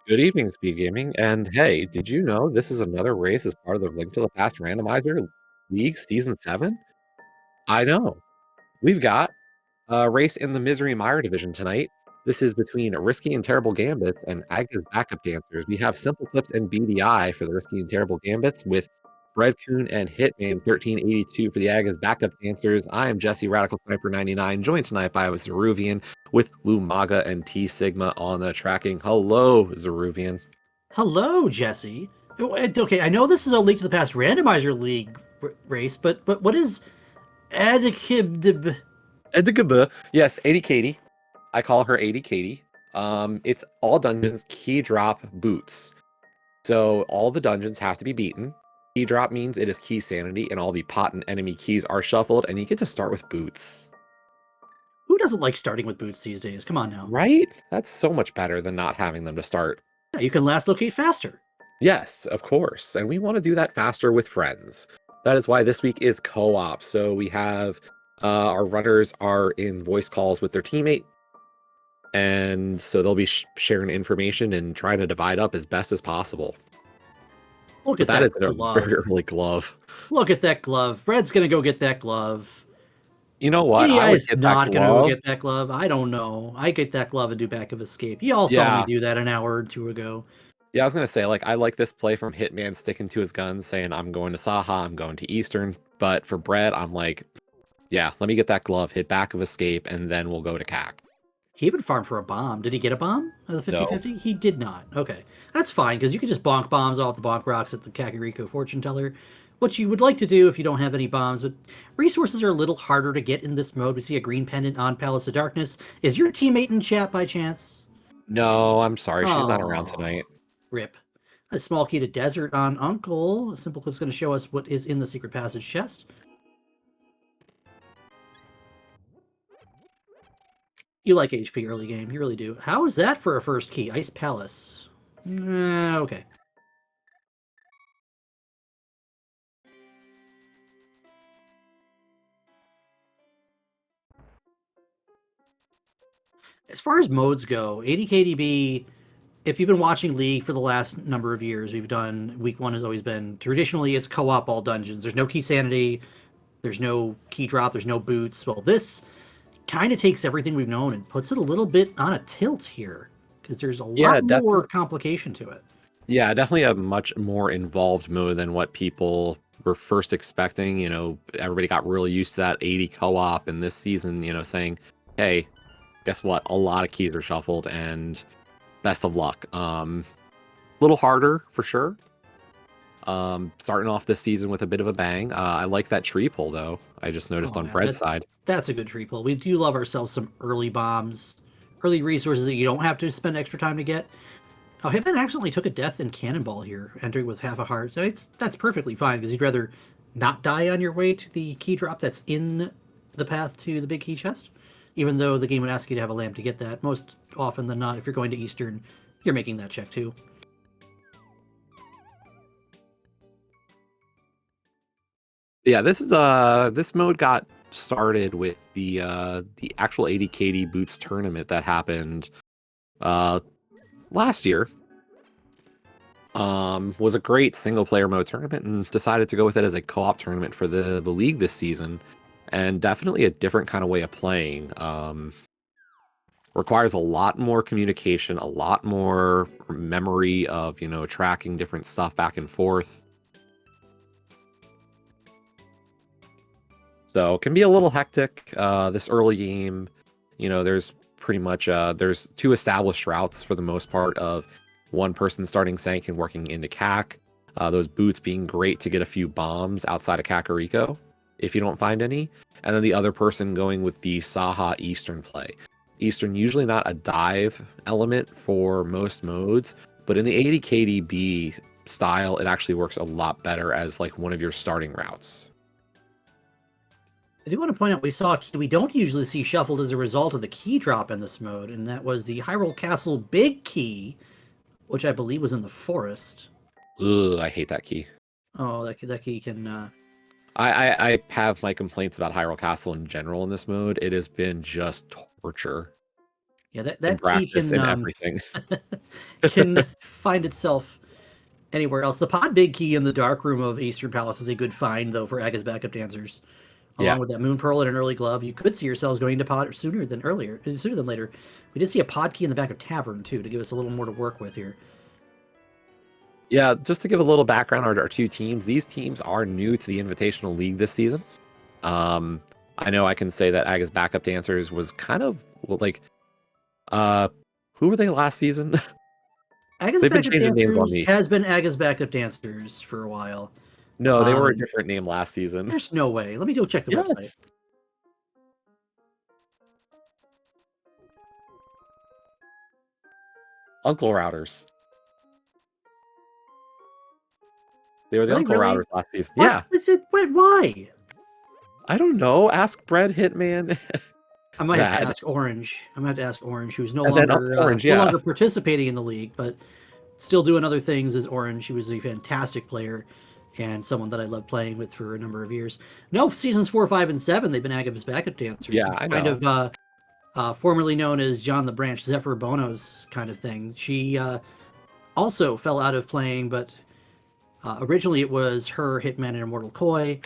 Good evening, SpeedGaming. And hey, did you know this is another race as part of the Link to the Past Randomizer League Season 7? I know. We've got a race in the Misery Mire division tonight. This is between Risky and Terrible Gambits and Aga's Backup Dancers. We have Simple Clips and BDI for the Risky and Terrible Gambits with Breadcoon and Hitman 1382 for the Aga's Backup Dancers. I am Jesse Radical Sniper 99, joined tonight by Zeruvian with Lumaga and T Sigma on the tracking. Hello, Zeruvian. Hello, Jesse. Okay, I know this is a League to the Past Randomizer League race, but what is Adikib? Edgaba. Yes, 80 Katie. I call her 80 Katie. It's all dungeons, key drop boots. So all the dungeons have to be beaten. Key drop means it is key sanity, and all the pot and enemy keys are shuffled, and you get to start with boots. Who doesn't like starting with boots these days? Come on now. Right? That's so much better than not having them to start. Yeah, you can last locate faster. Yes, of course. And we want to do that faster with friends. That is why this week is co-op. So we have our runners are in voice calls with their teammate. And so they'll be sharing information and trying to divide up as best as possible. Look But at that is that a glove. very early glove. Look at that glove. Brad's gonna go get that glove. You know what? EDI I would is get that not gonna go glove. get that glove. I don't know. I get that glove and do back of escape. Y'all saw me Yeah. do that an hour or two ago. Yeah, I was gonna say, like, I like this play from Hitman sticking to his guns, saying I'm going to Saha, I'm going to Eastern. But for Brett, I'm like, yeah, let me get that glove, hit back of escape, and then we'll go to CAC. He even farmed for a bomb. Did he get a bomb at the No. 50-50? He did not. Okay. That's fine, because you can just bonk bombs off the bonk rocks at the Kakariko Fortune Teller. What you would like to do if you don't have any bombs, but resources are a little harder to get in this mode. We see a green pendant on Palace of Darkness. Is your teammate in chat by chance? No, I'm sorry, she's not around Oh, tonight. rip. A small key to Desert on Uncle. A simple clip's going to show us what is in the secret passage chest. You like HP early game, you really do. How is that for a first key? Ice Palace. Okay. As far as modes go, 80KDB, if you've been watching League for the last number of years, we've done, week one has always been, traditionally it's co-op all dungeons. There's no key sanity, there's no key drop, there's no boots. Well, this kind of takes everything we've known and puts it a little bit on a tilt here, because there's a lot more complication to it. Yeah, definitely a much more involved mode than what people were first expecting. You know, everybody got really used to that 80 co-op, and this season, you know, saying, hey, guess what? A lot of keys are shuffled, and best of luck. Little harder for sure. Starting off this season with a bit of a bang. I like that tree pull though. I just noticed on Bread's side. That's a good tree pull. We do love ourselves some early bombs, early resources that you don't have to spend extra time to get. Oh, Hitman accidentally took a death in Cannonball here, entering with half a heart. So that's perfectly fine, because you'd rather not die on your way to the key drop that's in the path to the big key chest. Even though the game would ask you to have a lamp to get that. Most often than not, if you're going to Eastern, you're making that check too. Yeah, this mode got started with the actual 80 KD Boots tournament that happened last year. Was a great single player mode tournament, and decided to go with it as a co-op tournament for the league this season. And definitely a different kind of way of playing. Requires a lot more communication, a lot more memory of, you know, tracking different stuff back and forth. So it can be a little hectic. This early game, you know, there's pretty much there's two established routes for the most part of one person starting Sank and working into CAC. Those boots being great to get a few bombs outside of Kakariko if you don't find any. And then the other person going with the Saha Eastern play. Eastern usually not a dive element for most modes, but in the 80 KDB style, it actually works a lot better as like one of your starting routes. I do want to point out we don't usually see shuffled as a result of the key drop in this mode, and that was the Hyrule Castle big key, which I believe was in the forest. Ugh, I hate that key. Oh, that key can... I have my complaints about Hyrule Castle in general in this mode. It has been just torture. Yeah, in that key practice and everything. can find itself anywhere else. The pod big key in the dark room of Eastern Palace is a good find, though, for Aga's backup dancers. Yeah. Along with that Moon Pearl and an early glove, you could see yourselves going into pod sooner than later. We did see a pod key in the back of Tavern, too, to give us a little more to work with here. Yeah, just to give a little background on our two teams, these teams are new to the Invitational League this season. I know I can say that Aga's backup dancers was kind of like, who were they last season? Aga's They've been backup changing names on dancers me. has been Aga's backup dancers for a while. No, they were a different name last season. There's no way. Let me go check the website. Yes. Uncle Routers. They were the Really, Uncle really? Routers last season. What Yeah. is it? Why? I don't know. Ask Bread Hitman. I might have to That. ask Orange. I'm gonna have to ask Orange, who's no And then up longer Orange, no yeah. longer participating in the league, but still doing other things as Orange. He was a fantastic player and someone that I loved playing with for a number of years. No, seasons 4, 5, and 7, they've been Agab's backup dancers. Yeah, It's I kind know. of formerly known as John the Branch, Zephyr Bono's kind of thing. She also fell out of playing, but originally it was her, Hitman, and Immortal Koi.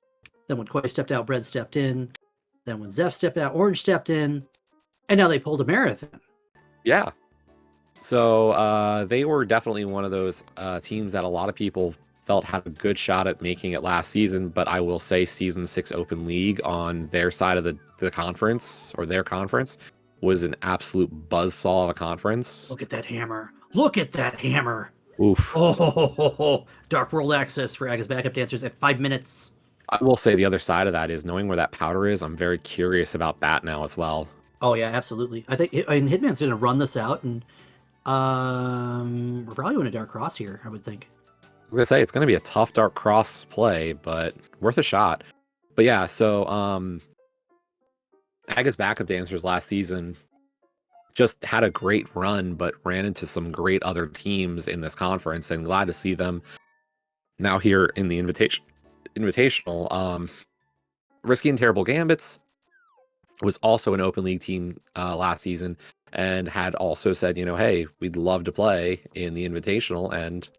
Then when Koi stepped out, Bread stepped in. Then when Zeph stepped out, Orange stepped in. And now they pulled a marathon. Yeah. So they were definitely one of those teams that a lot of people felt had a good shot at making it last season. But I will say Season 6 Open League on their side of the conference, or their conference, was an absolute buzzsaw of a conference. Look at that hammer. Look at that hammer. Oof. Oh, Dark World access for Aga's backup dancers at 5 minutes. I will say the other side of that is knowing where that powder is. I'm very curious about that now as well. Oh, yeah, absolutely. I think Hitman's going to run this out, and we're probably going to Dark Cross here, I would think. I was gonna say it's gonna be a tough Dark Cross play, but worth a shot. But yeah, so Aga's backup dancers last season just had a great run, but ran into some great other teams in this conference, and glad to see them now here in the Invitational. Risky and Terrible Gambits was also an open league team last season, and had also said, hey, we'd love to play in the Invitational, and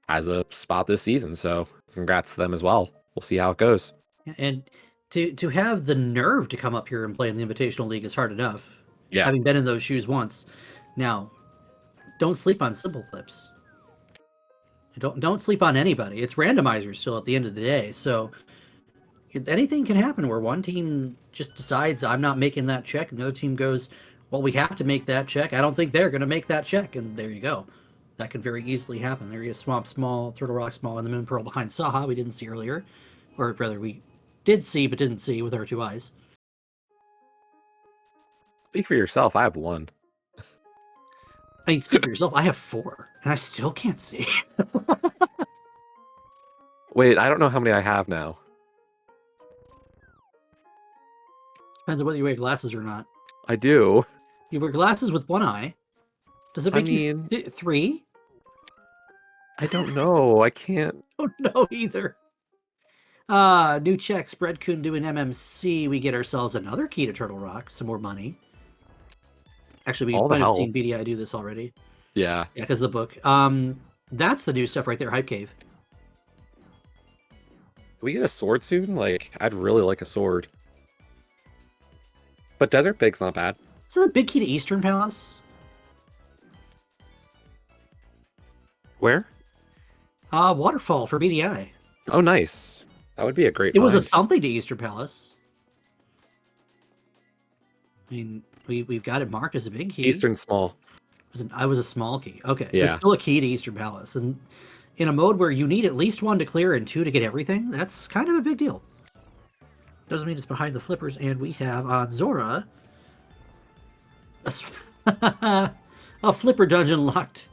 has a spot this season. So congrats to them as well. We'll see how it goes. And to have the nerve to come up here and play in the Invitational League is hard enough. Yeah. Having been in those shoes once. Now, don't sleep on Simple Clips. Don't sleep on anybody. It's randomizers still at the end of the day. So anything can happen where one team just decides I'm not making that check, and the other team goes, well, we have to make that check. I don't think they're going to make that check, and there you go. That could very easily happen. There is Swamp Small, Turtle Rock Small, and the Moon Pearl behind Saha we didn't see earlier. Or rather, we did see but didn't see with our 2 eyes. Speak for yourself. I have 1. I mean, speak for yourself. I have 4, and I still can't see. Wait, I don't know how many I have now. Depends on whether you wear glasses or not. I do. You wear glasses with 1 eye. Does it make you 3? I don't know. I can't. I don't know either. New check. Spread Kun doing MMC. We get ourselves another key to Turtle Rock. Some more money. Actually, we might have seen BDI do this already. Yeah. Yeah, because of the book. That's the new stuff right there. Hype Cave. Can we get a sword soon? I'd really like a sword. But Desert Pig's not bad. Is that a big key to Eastern Palace? Where? Waterfall for BDI. Oh, nice. That would be a great It was a find. something to Eastern Palace. I mean, we've got it marked as a big key. Eastern small. I was a small key. Okay. Yeah. It's still a key to Eastern Palace. And in a mode where you need at least 1 to clear and 2 to get everything, that's kind of a big deal. Doesn't mean it's behind the flippers. And we have on Zora a flipper dungeon locked.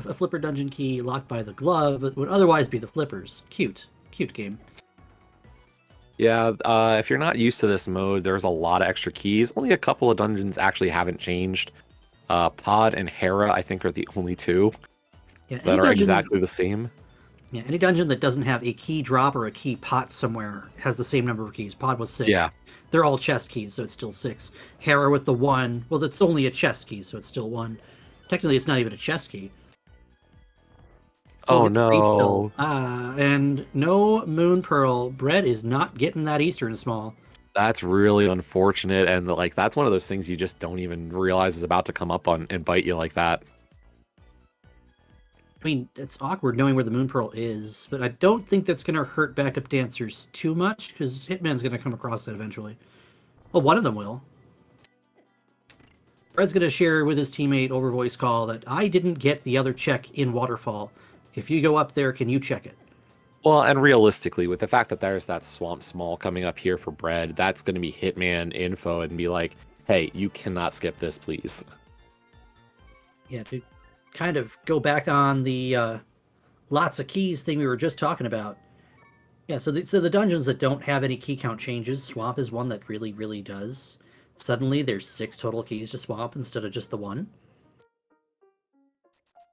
A flipper dungeon key locked by the glove, but would otherwise be the flippers. Cute. Cute game. Yeah, if you're not used to this mode, there's a lot of extra keys. Only a couple of dungeons actually haven't changed. Pod and Hera, I think, are the only 2 that are exactly the same. Yeah, any dungeon that doesn't have a key drop or a key pot somewhere has the same number of keys. Pod was 6. Yeah. They're all chest keys, so it's still 6. Hera with the 1, well, that's only a chest key, so it's still 1. Technically, it's not even a chest key. Oh Get the refill. no. And no Moon Pearl. Bread is not getting that Eastern Small. That's really unfortunate, and like that's one of those things you just don't even realize is about to come up on and bite you like that. I mean, it's awkward knowing where the Moon Pearl is, but I don't think that's going to hurt backup dancers too much, because Hitman's going to come across that eventually. Well, one of them will. Fred's going to share with his teammate over voice call that I didn't get the other check in Waterfall. If you go up there, can you check it? Well, and realistically, with the fact that there's that Swamp Small coming up here for Bread, that's going to be Hitman info and be like, hey, you cannot skip this, please. Yeah, to kind of go back on the lots of keys thing we were just talking about. Yeah, so the dungeons that don't have any key count changes, Swamp is one that really, really does. Suddenly, there's 6 total keys to Swamp instead of just the 1.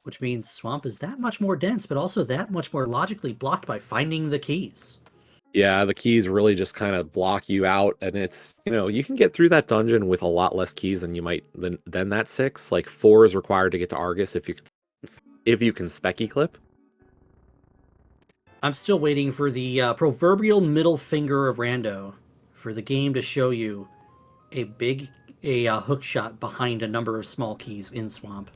Which means Swamp is that much more dense, but also that much more logically blocked by finding the keys. Yeah, the keys really just kind of block you out, and it's, you can get through that dungeon with a lot less keys than you might than that 6. Like 4 is required to get to Argus if you can specky clip. I'm still waiting for the proverbial middle finger of Rando for the game to show you a hook shot behind a number of small keys in Swamp.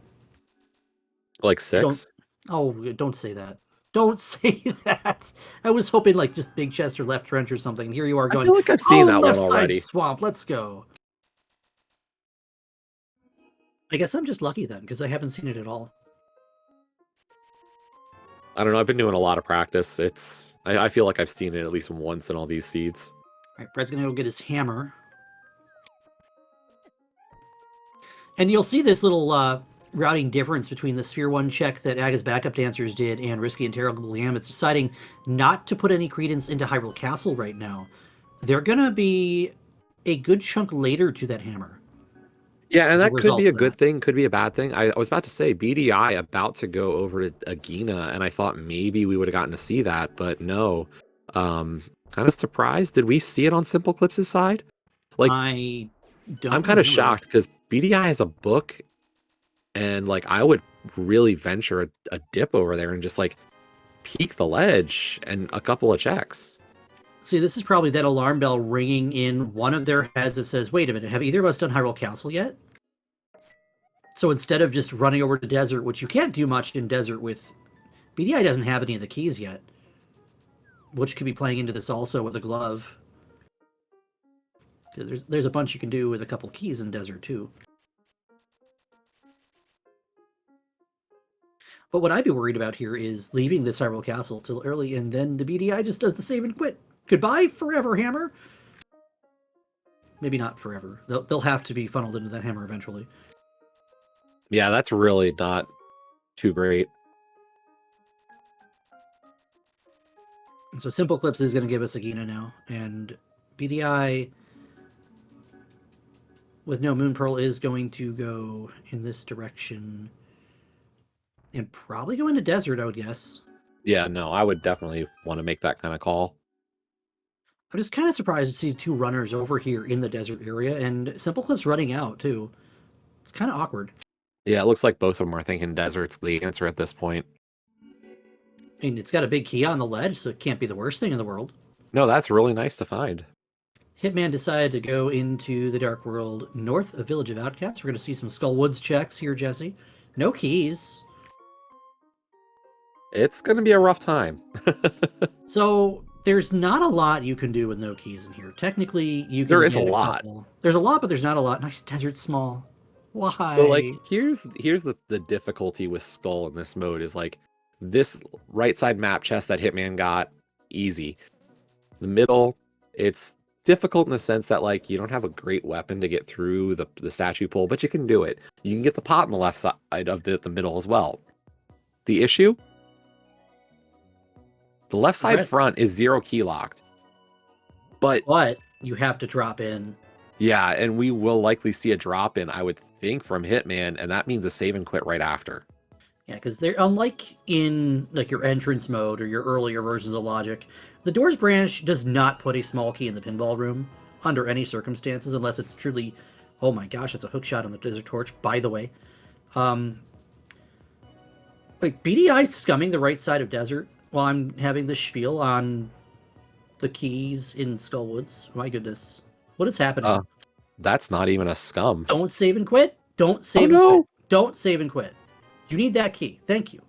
Like 6? Don't say that. Don't say that. I was hoping like just big chest or left trench or something. And here you are I going, feel like I've seen that left one side already. Swamp, let's go. I guess I'm just lucky then, because I haven't seen it at all. I don't know, I've been doing a lot of practice. I feel like I've seen it at least once in all these seeds. All right, Brett's gonna go get his hammer. And you'll see this little routing difference between the Sphere 1 check that Aga's backup dancers did and Risky and Terrible Gambits deciding not to put any credence into Hyrule Castle right now. They're going to be a good chunk later to that hammer. Yeah, and that could be a good thing, could be a bad thing. I was about to say BDI about to go over to Agina, and I thought maybe we would have gotten to see that, but no. Kind of surprised. Did we see it on Simple Clips' side? Like, I'm kind of shocked because BDI has a book, and like I would really venture a dip over there and just like peek the ledge and a couple of checks. See, this is probably that alarm bell ringing in one of their heads that says, wait a minute, have either of us done Hyrule Castle yet? So instead of just running over to Desert, which you can't do much in Desert with... BDI doesn't have any of the keys yet, which could be playing into this also with a glove. There's a bunch you can do with a couple keys in Desert, too. But what I'd be worried about here is leaving this Hyrule Castle till early, and then the BDI just does the save and quit. Goodbye forever, hammer. Maybe not forever. They'll have to be funneled into that hammer eventually. Yeah, that's really not too great. So Simple Clips is going to give us Agina now, and BDI with no Moon Pearl is going to go in this direction and probably go into Desert, I would guess. Yeah, no, I would definitely want to make that kind of call. I'm just kind of surprised to see 2 runners over here in the Desert area, and Simple Clips running out, too. It's kind of awkward. Yeah, it looks like both of them are thinking Desert's the answer at this point. I mean, it's got a big key on the ledge, so it can't be the worst thing in the world. No, that's really nice to find. Hitman decided to go into the Dark World north of Village of Outcasts. We're going to see some Skull Woods checks here, Jesse. No keys. It's going to be a rough time. So there's not a lot you can do with no keys in here. Technically, you can. There is a lot. There's a lot, but there's not a lot. Nice Desert Small. Why? So like, here's the difficulty with Skull in this mode is like this right side map chest that Hitman got, easy. The middle, it's difficult in the sense that like you don't have a great weapon to get through the statue pole, but you can do it. You can get the pot on the left side of the middle as well. The issue, the left side front is 0 key locked. But you have to drop in. Yeah, and we will likely see a drop in, I would think, from Hitman, and that means a save and quit right after. Yeah, because they're unlike in like your entrance mode or your earlier versions of Logic. The Doors branch does not put a small key in the pinball room under any circumstances, unless it's truly, oh my gosh, it's a hook shot on the Desert Torch. By the way, um, like BDI scumming the right side of Desert while I'm having this spiel on the keys in Skullwoods. My goodness, what is happening? That's not even a scum. Don't save and quit. Don't Oh save and quit. no! Don't save and quit. You need that key. Thank you.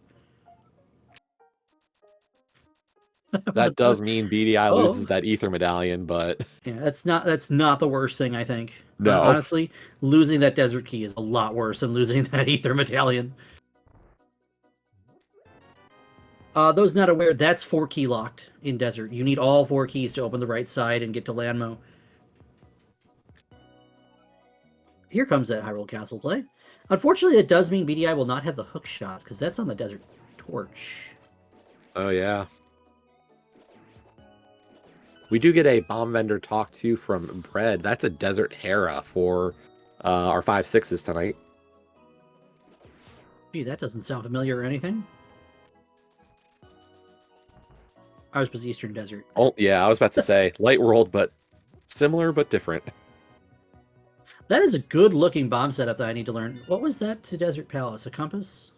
That does mean BDI Oh, loses that ether medallion, but yeah, that's not the worst thing, I think. no. Honestly, losing that desert key is a lot worse than losing that ether medallion. Those not aware, that's 4-key locked in desert. You need all 4 keys to open the right side and get to Landmo. Here comes that Hyrule Castle play. Unfortunately, it does mean BDI will not have the hook shot, because that's on the Desert Torch. Oh yeah. We do get a bomb vendor talk to from Bread. That's a Desert Hera for our 5-6s tonight. Gee, that doesn't sound familiar or anything. Ours was Eastern Desert. Oh yeah, I was about to say Light World, but similar but different. That is a good-looking bomb setup that I need to learn. What was that to Desert Palace? A compass?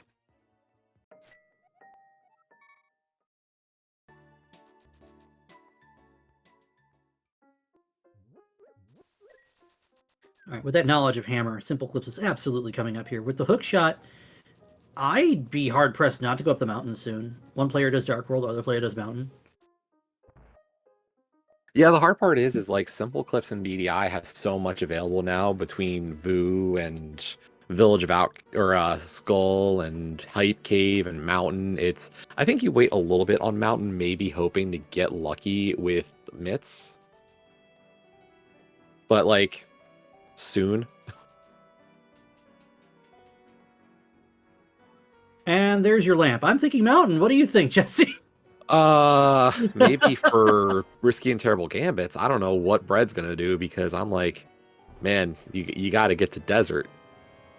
All right, with that knowledge of Hammer, Simple Clips is absolutely coming up here. With the hook shot, I'd be hard-pressed not to go up the mountain soon. One player does Dark World, other player does Mountain. Yeah, the hard part is like Simple Clips and BDI have so much available now between Vu and Village of Out or Skull and Hype Cave and Mountain. I think you wait a little bit on Mountain, maybe hoping to get lucky with Mitts. But like soon. And there's your lamp. I'm thinking Mountain. What do you think, Jesse? Maybe for Risky and Terrible Gambits. I don't know what Bread's gonna do because I'm like, man, you got to get to Desert.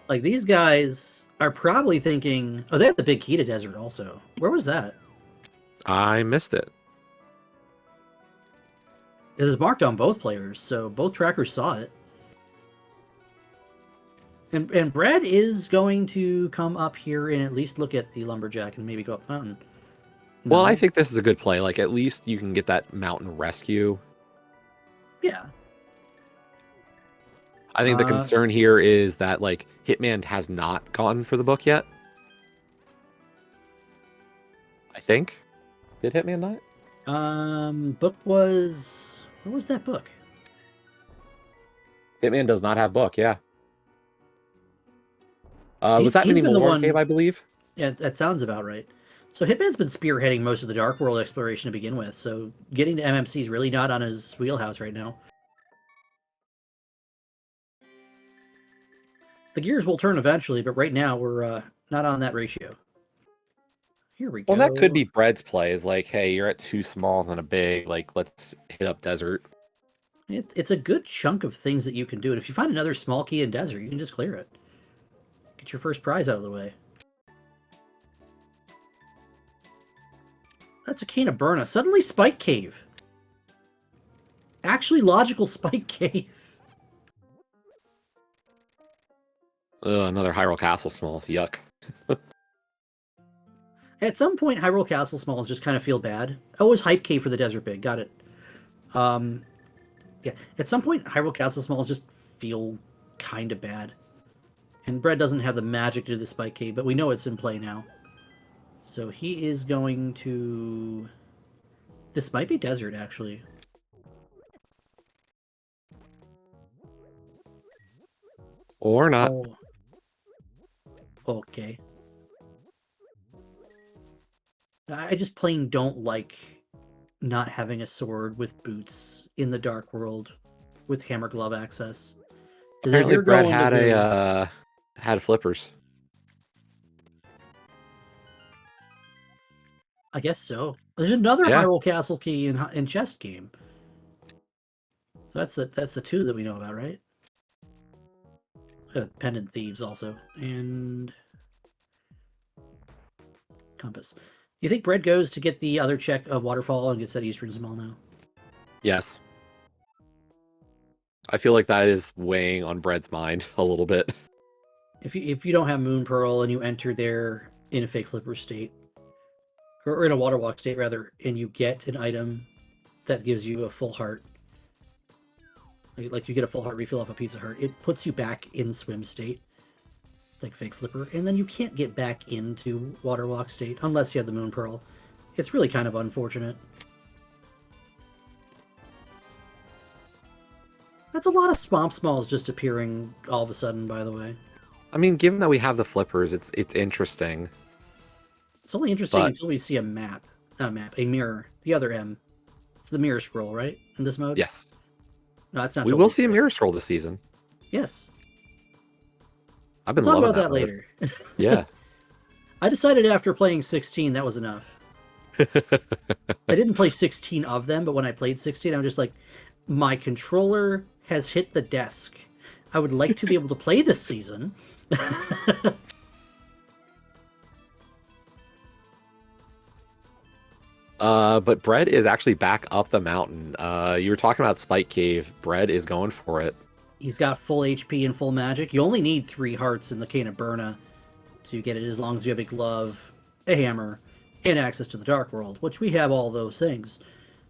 Like, these guys are probably thinking, oh, they have the big key to Desert also. Where was that? I missed it. It was marked on both players, so both trackers saw it. And Brad is going to come up here and at least look at the Lumberjack and maybe go up Mountain. No. Well, I think this is a good play. Like, at least you can get that Mountain Rescue. Yeah. I think the concern here is that, like, Hitman has not gone for the book yet. I think. Did Hitman not? Book was... Where was that book? Hitman does not have book, yeah. Was that He's Mini been the Mulborn one... Cave, I believe? Yeah, that sounds about right. So Hitman's been spearheading most of the Dark World exploration to begin with, so getting to MMC is really not on his wheelhouse right now. The gears will turn eventually, but right now we're not on that ratio. Here we go. Well, that could be Bread's play, is like, hey, you're at 2 smalls and a big, like, let's hit up Desert. It's a good chunk of things that you can do, and if you find another small key in Desert, you can just clear it. Get your first prize out of the way. That's a Cane of Burna. Suddenly Spike Cave. Actually logical Spike Cave. Another Hyrule Castle small. Yuck. At some point, Hyrule Castle Smalls just kind of feel bad. Oh, it was Hype Cave for the Desert Big. Got it. Yeah. At some point, Hyrule Castle Smalls just feel kind of bad. And Brett doesn't have the magic to do the Spike Cave, but we know it's in play now. So he is going to... This might be Desert, actually. Or not. Oh. Okay. I just plain don't like not having a sword with boots in the Dark World with Hammer Glove access. Apparently, Brad had flippers. I guess so. There's another Hyrule Castle key in Chest Game. So that's the 2 that we know about, right? Pendant Thieves also. And compass. Do you think Bread goes to get the other check of Waterfall and gets that Eastern Small now? Yes. I feel like that is weighing on Bread's mind a little bit. If you don't have Moon Pearl and you enter there in a Fake Flipper state, or in a Water Walk state rather, and you get an item that gives you a full heart, like you get a full heart refill off a piece of heart, it puts you back in swim state, like Fake Flipper, and then you can't get back into Water Walk state unless you have the Moon Pearl. It's really kind of unfortunate. That's a lot of Swamp Smalls just appearing all of a sudden, by the way. I mean, given that we have the flippers, it's interesting. It's only interesting until we see a map. Not a map, a mirror. The other M. It's the mirror scroll, right? In this mode? Yes. No, that's not. We will see a mirror scroll this season. Yes. I've been We'll talk loving about that later. Yeah. I decided after playing 16 that was enough. I didn't play 16 of them, but when I played 16, I was just like, my controller has hit the desk. I would like to be able to play this season. But Bread is actually back up the mountain. You were talking about Spike Cave. Bread is going for it. He's got full HP and full magic. You only need 3 hearts in the Cane of Burna to get it, as long as you have a glove, a hammer, and access to the Dark World, which we have all those things.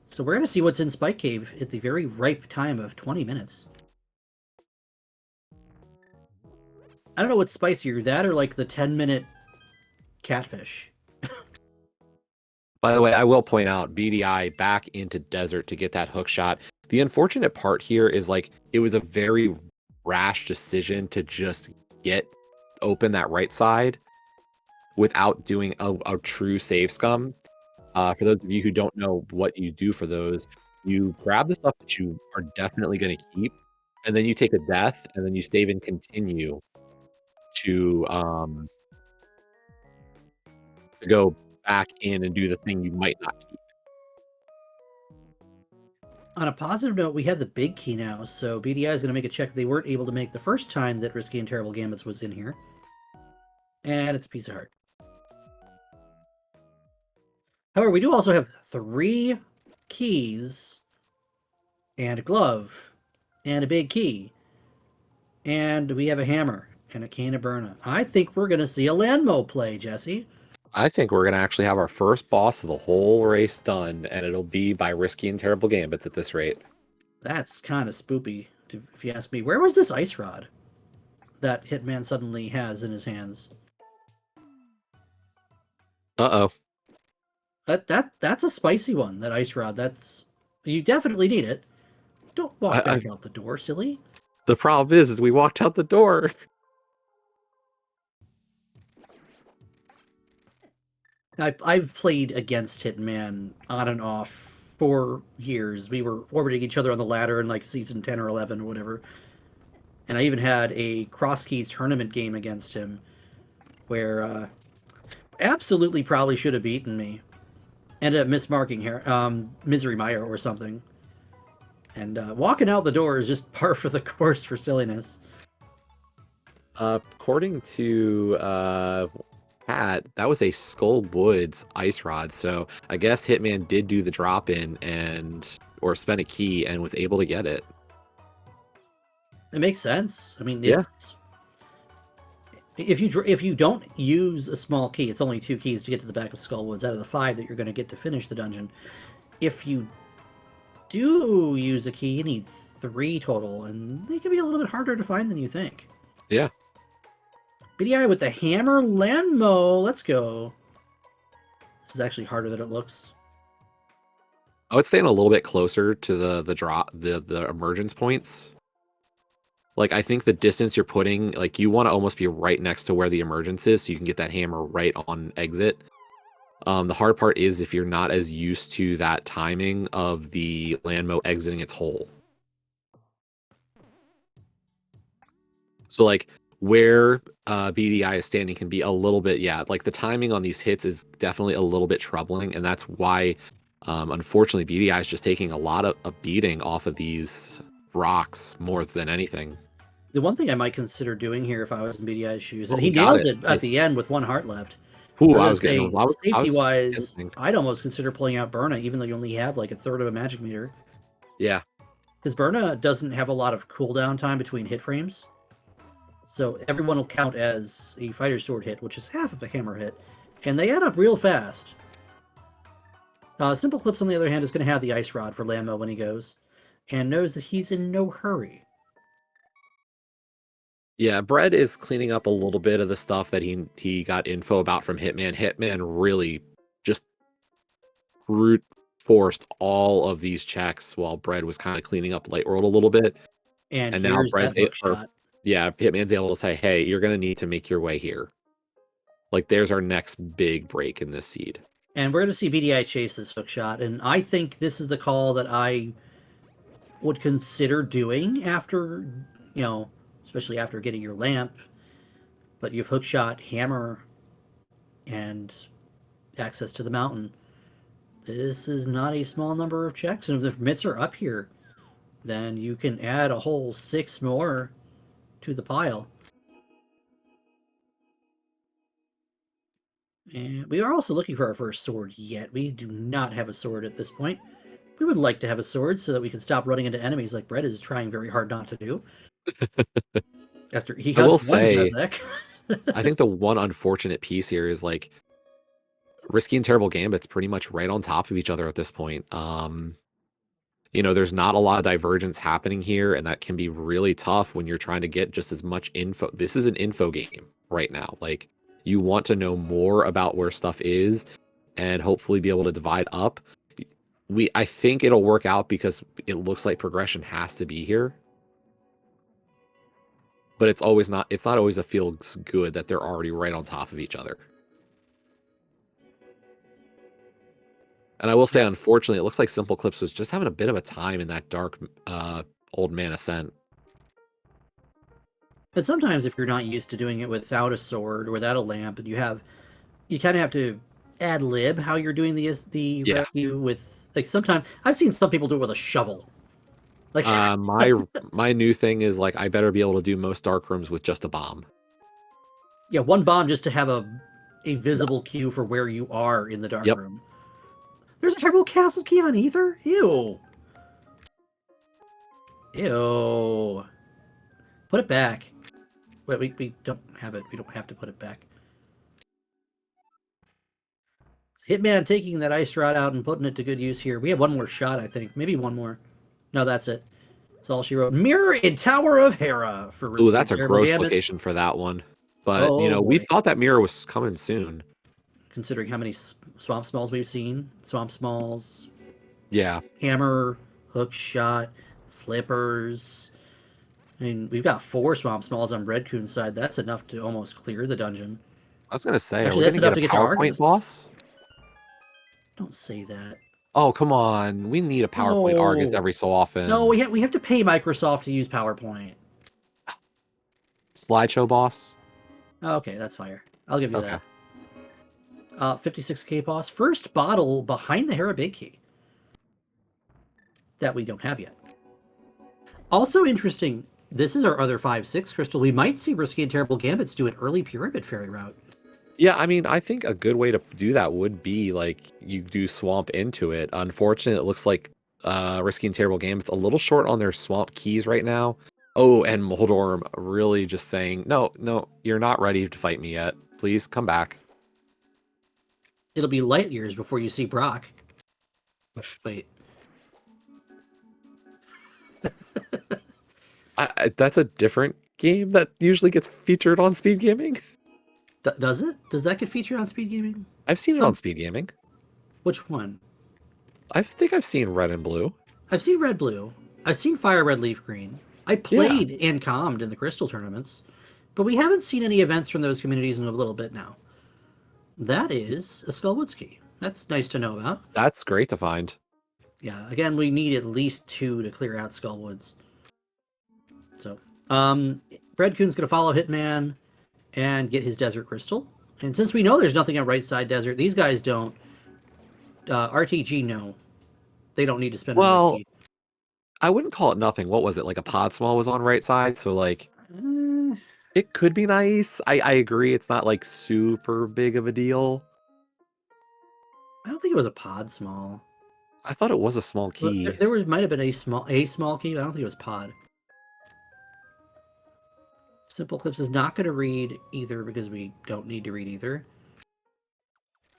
So we're going to see what's in Spike Cave at the very ripe time of 20 minutes. I don't know what's spicier, that or like the 10-minute catfish. By the way, I will point out BDI back into desert to get that hook shot. The unfortunate part here is like it was a very rash decision to just get open that right side without doing a true save scum. For those of you who don't know what you do for those, you grab the stuff that you are definitely going to keep, and then you take a death, and then you save and continue to go back in and do the thing you might not keep. On a positive note, we have the big key now, so BDI is going to make a check they weren't able to make the first time that Risky and Terrible Gambits was in here. And it's a piece of heart. However, we do also have 3 keys, and a glove, and a big key. And we have a hammer, and a Cane of Burna. I think we're going to see a Landmo play, Jesse. I think we're going to actually have our first boss of the whole race done, and it'll be by Risky and Terrible Gambits at this rate. That's kind of spoopy, if you ask me. Where was this ice rod that Hitman suddenly has in his hands? Uh-oh. That's a spicy one, that ice rod. You definitely need it. Don't walk back out the door, silly. The problem is we walked out the door. I've played against Hitman on and off for years. We were orbiting each other on the ladder in like season 10 or 11 or whatever. And I even had a Cross Keys tournament game against him where absolutely probably should have beaten me. Ended up mismarking here, Misery Meyer or something. And walking out the door is just par for the course for silliness. According to Pat, that was a Skull Woods ice rod, so I guess Hitman did do the drop-in or spend a key and was able to get it. It makes sense. I mean, it's... If you don't use a small key, it's only 2 keys to get to the back of Skullwoods out of the 5 that you're going to get to finish the dungeon. If you do use a key, you need 3 total, and they can be a little bit harder to find than you think. Yeah. BDI with the hammer Landmo. Let's go. This is actually harder than it looks. I would stand a little bit closer to the emergence points. Like, I think the distance you're putting, like, you want to almost be right next to where the emergence is so you can get that hammer right on exit. The hard part is if you're not as used to that timing of the Landmo exiting its hole. So, like, where BDI is standing can be a little bit, like, the timing on these hits is definitely a little bit troubling, and that's why, unfortunately, BDI is just taking a lot of a beating off of these rocks more than anything. The one thing I might consider doing here if I was in BDI's shoes, and he nails it at the end with 1 heart left, Ooh, I I was was getting, gonna say, I was safety-wise, instinct. I'd almost consider pulling out Berna, even though you only have like a third of a magic meter. Yeah. Because Berna doesn't have a lot of cooldown time between hit frames. So everyone will count as a fighter sword hit, which is half of a hammer hit. And they add up real fast. Simple Clips, on the other hand, is going to have the Ice Rod for Lambo when he goes, and knows that he's in no hurry. Yeah, Bread is cleaning up a little bit of the stuff that he got info about from Hitman. Hitman really just brute forced all of these checks while Bread was kind of cleaning up Light World a little bit. And And now here's Bread, that hook shot. yeah, Hitman's able to say, hey, you're going to need to make your way here. Like, there's our next big break in this seed. And we're going to see BDI chase this hook shot, and I think this is the call that I would consider doing after, especially after getting your lamp. But you've hook shot, hammer, and access to the mountain. This is not a small number of checks, and if the mitts are up here, then you can add a whole 6 more to the pile. And we are also looking for our first sword yet. We do not have a sword at this point. We would like to have a sword so that we can stop running into enemies like Brett is trying very hard not to do. After he I will hunts one say, Zezek. I think the one unfortunate piece here is like Risky and Terrible Gambits pretty much right on top of each other at this point. There's not a lot of divergence happening here, and that can be really tough when you're trying to get just as much info. This is an info game right now. Like, you want to know more about where stuff is and hopefully be able to divide up. I think it'll work out because it looks like progression has to be here. But it's not always a feels good that they're already right on top of each other. And I will say, unfortunately, it looks like Simple Clips was just having a bit of a time in that dark old man ascent. But sometimes if you're not used to doing it without a sword or without a lamp, and you kind of have to ad lib how you're doing the Yeah. rescue with, like, sometimes I've seen some people do it with a shovel. Like, My new thing is, like, I better be able to do most dark rooms with just a bomb. yeah, one bomb just to have a visible cue for where you are in the dark Yep. room. There's a terrible castle key on Ether? Ew. Ew. Put it back. Wait, we don't have it. We don't have to put it back. Hitman taking that ice rod out and putting it to good use here. We have one more shot, I think. Maybe one more. No, that's it. That's all she wrote. Mirror in Tower of Hera for Ooh, that's a gross Gambits. location for that one. But, Oh, we boy. thought that mirror was coming soon. Considering how many Swamp Smalls we've seen. Swamp Smalls. Yeah. Hammer, hook shot, flippers. I mean, we've got 4 Swamp Smalls on Red Coon's side. That's enough to almost clear the dungeon. I was going to say, Actually, are we that's going enough to to get get a to PowerPoint Argus. boss? Don't say that. Oh, come on. We need a PowerPoint Argus every so often. No, we have to pay Microsoft to use PowerPoint. Slideshow boss? Okay, that's fire. I'll give you Okay. that. 56k boss. First bottle behind the Hera Big Key. That we don't have yet. Also interesting, this is our other 5-6 crystal. We might see Risky and Terrible Gambits do an early Pyramid Fairy route. Yeah, I mean, I think a good way to do that would be, like, you do Swamp into it. Unfortunately, it looks like Risky and Terrible Gambit's a little short on their Swamp keys right now. Oh, and Moldorm really just saying, no, you're not ready to fight me yet. Please come back. It'll be light years before you see Brock. Wait. That's a different game that usually gets featured on SpeedGaming. Does it? Does that get featured on SpeedGaming? I've seen it on SpeedGaming. Which one? I think I've seen Red and Blue. I've seen Red Blue. I've seen Fire Red Leaf Green. I played and calmed in the Crystal tournaments, but we haven't seen any events from those communities in a little bit now. That is a Skullwoods key. That's nice to know about. That's great to find. Yeah, again, we need at least 2 to clear out Skullwoods. So, Red Coon's going to follow Hitman and get his Desert Crystal. And since we know there's nothing on right side desert, these guys don't. RTG, no. They don't need to spend Well, I wouldn't call it nothing. What was it? Like a pod small was on right side, so like It could be nice. I agree. It's not like super big of a deal. I don't think it was a pod small. I thought it was a small But key. might have been a small key, but I don't think it was pod. Simple Clips is not going to read either because we don't need to read either.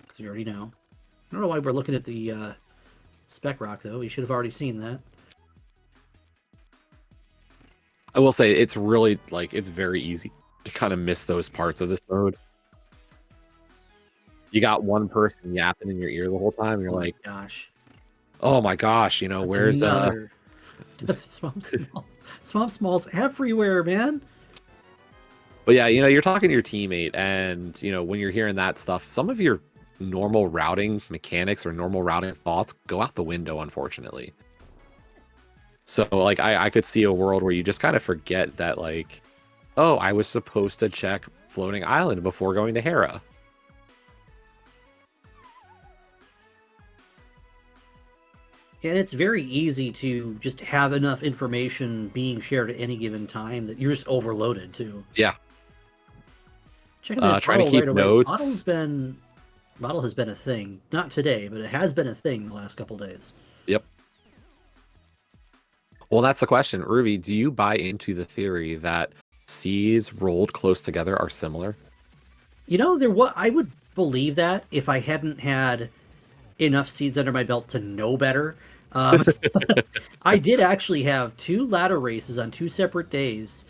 Because we already know. I don't know why we're looking at the spec rock though. We should have already seen that. I will say it's really like it's very easy to kind of miss those parts of this mode. You got one person yapping in your ear the whole time. You're like, gosh, oh my gosh, you know, that's where's another... That's Swamp Smalls everywhere, man. But yeah, you know, you're talking to your teammate, and you know, when you're hearing that stuff, some of your normal routing mechanics or normal routing thoughts go out the window, unfortunately. So like I could see a world where you just kind of forget that, like, oh, I was supposed to check Floating Island before going to Hera. And it's very easy to just have enough information being shared at any given time that you're just overloaded too. Yeah. Check out Trying to keep right away. notes. Bottle has been a thing. Not today, but it has been a thing the last couple days. Yep. Well, that's the question. Ruby, do you buy into the theory that seeds rolled close together are similar? You know, I would believe that if I hadn't had enough seeds under my belt to know better. I did actually have 2 ladder races on 2 separate days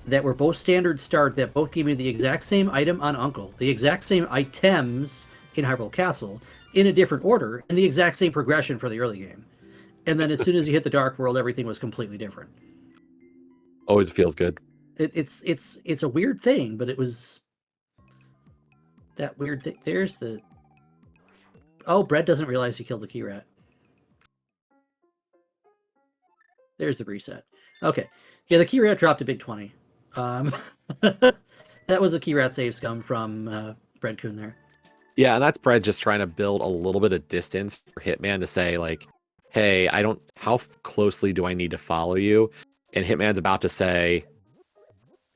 that were both standard start that both gave me the exact same item on Uncle, the exact same items in Hyrule Castle, in a different order, and the exact same progression for the early game. And then as soon as you hit the Dark World, everything was completely different. Always feels good. It's a weird thing, but it was that weird thing. There's the... Oh, Brett doesn't realize he killed the key rat. There's the reset. Okay. Yeah, the key rat dropped a big 20. That was a key rat save scum from Brett Kuhn there. Yeah, and that's Brett just trying to build a little bit of distance for Hitman to say, like, hey, how closely do I need to follow you? And Hitman's about to say,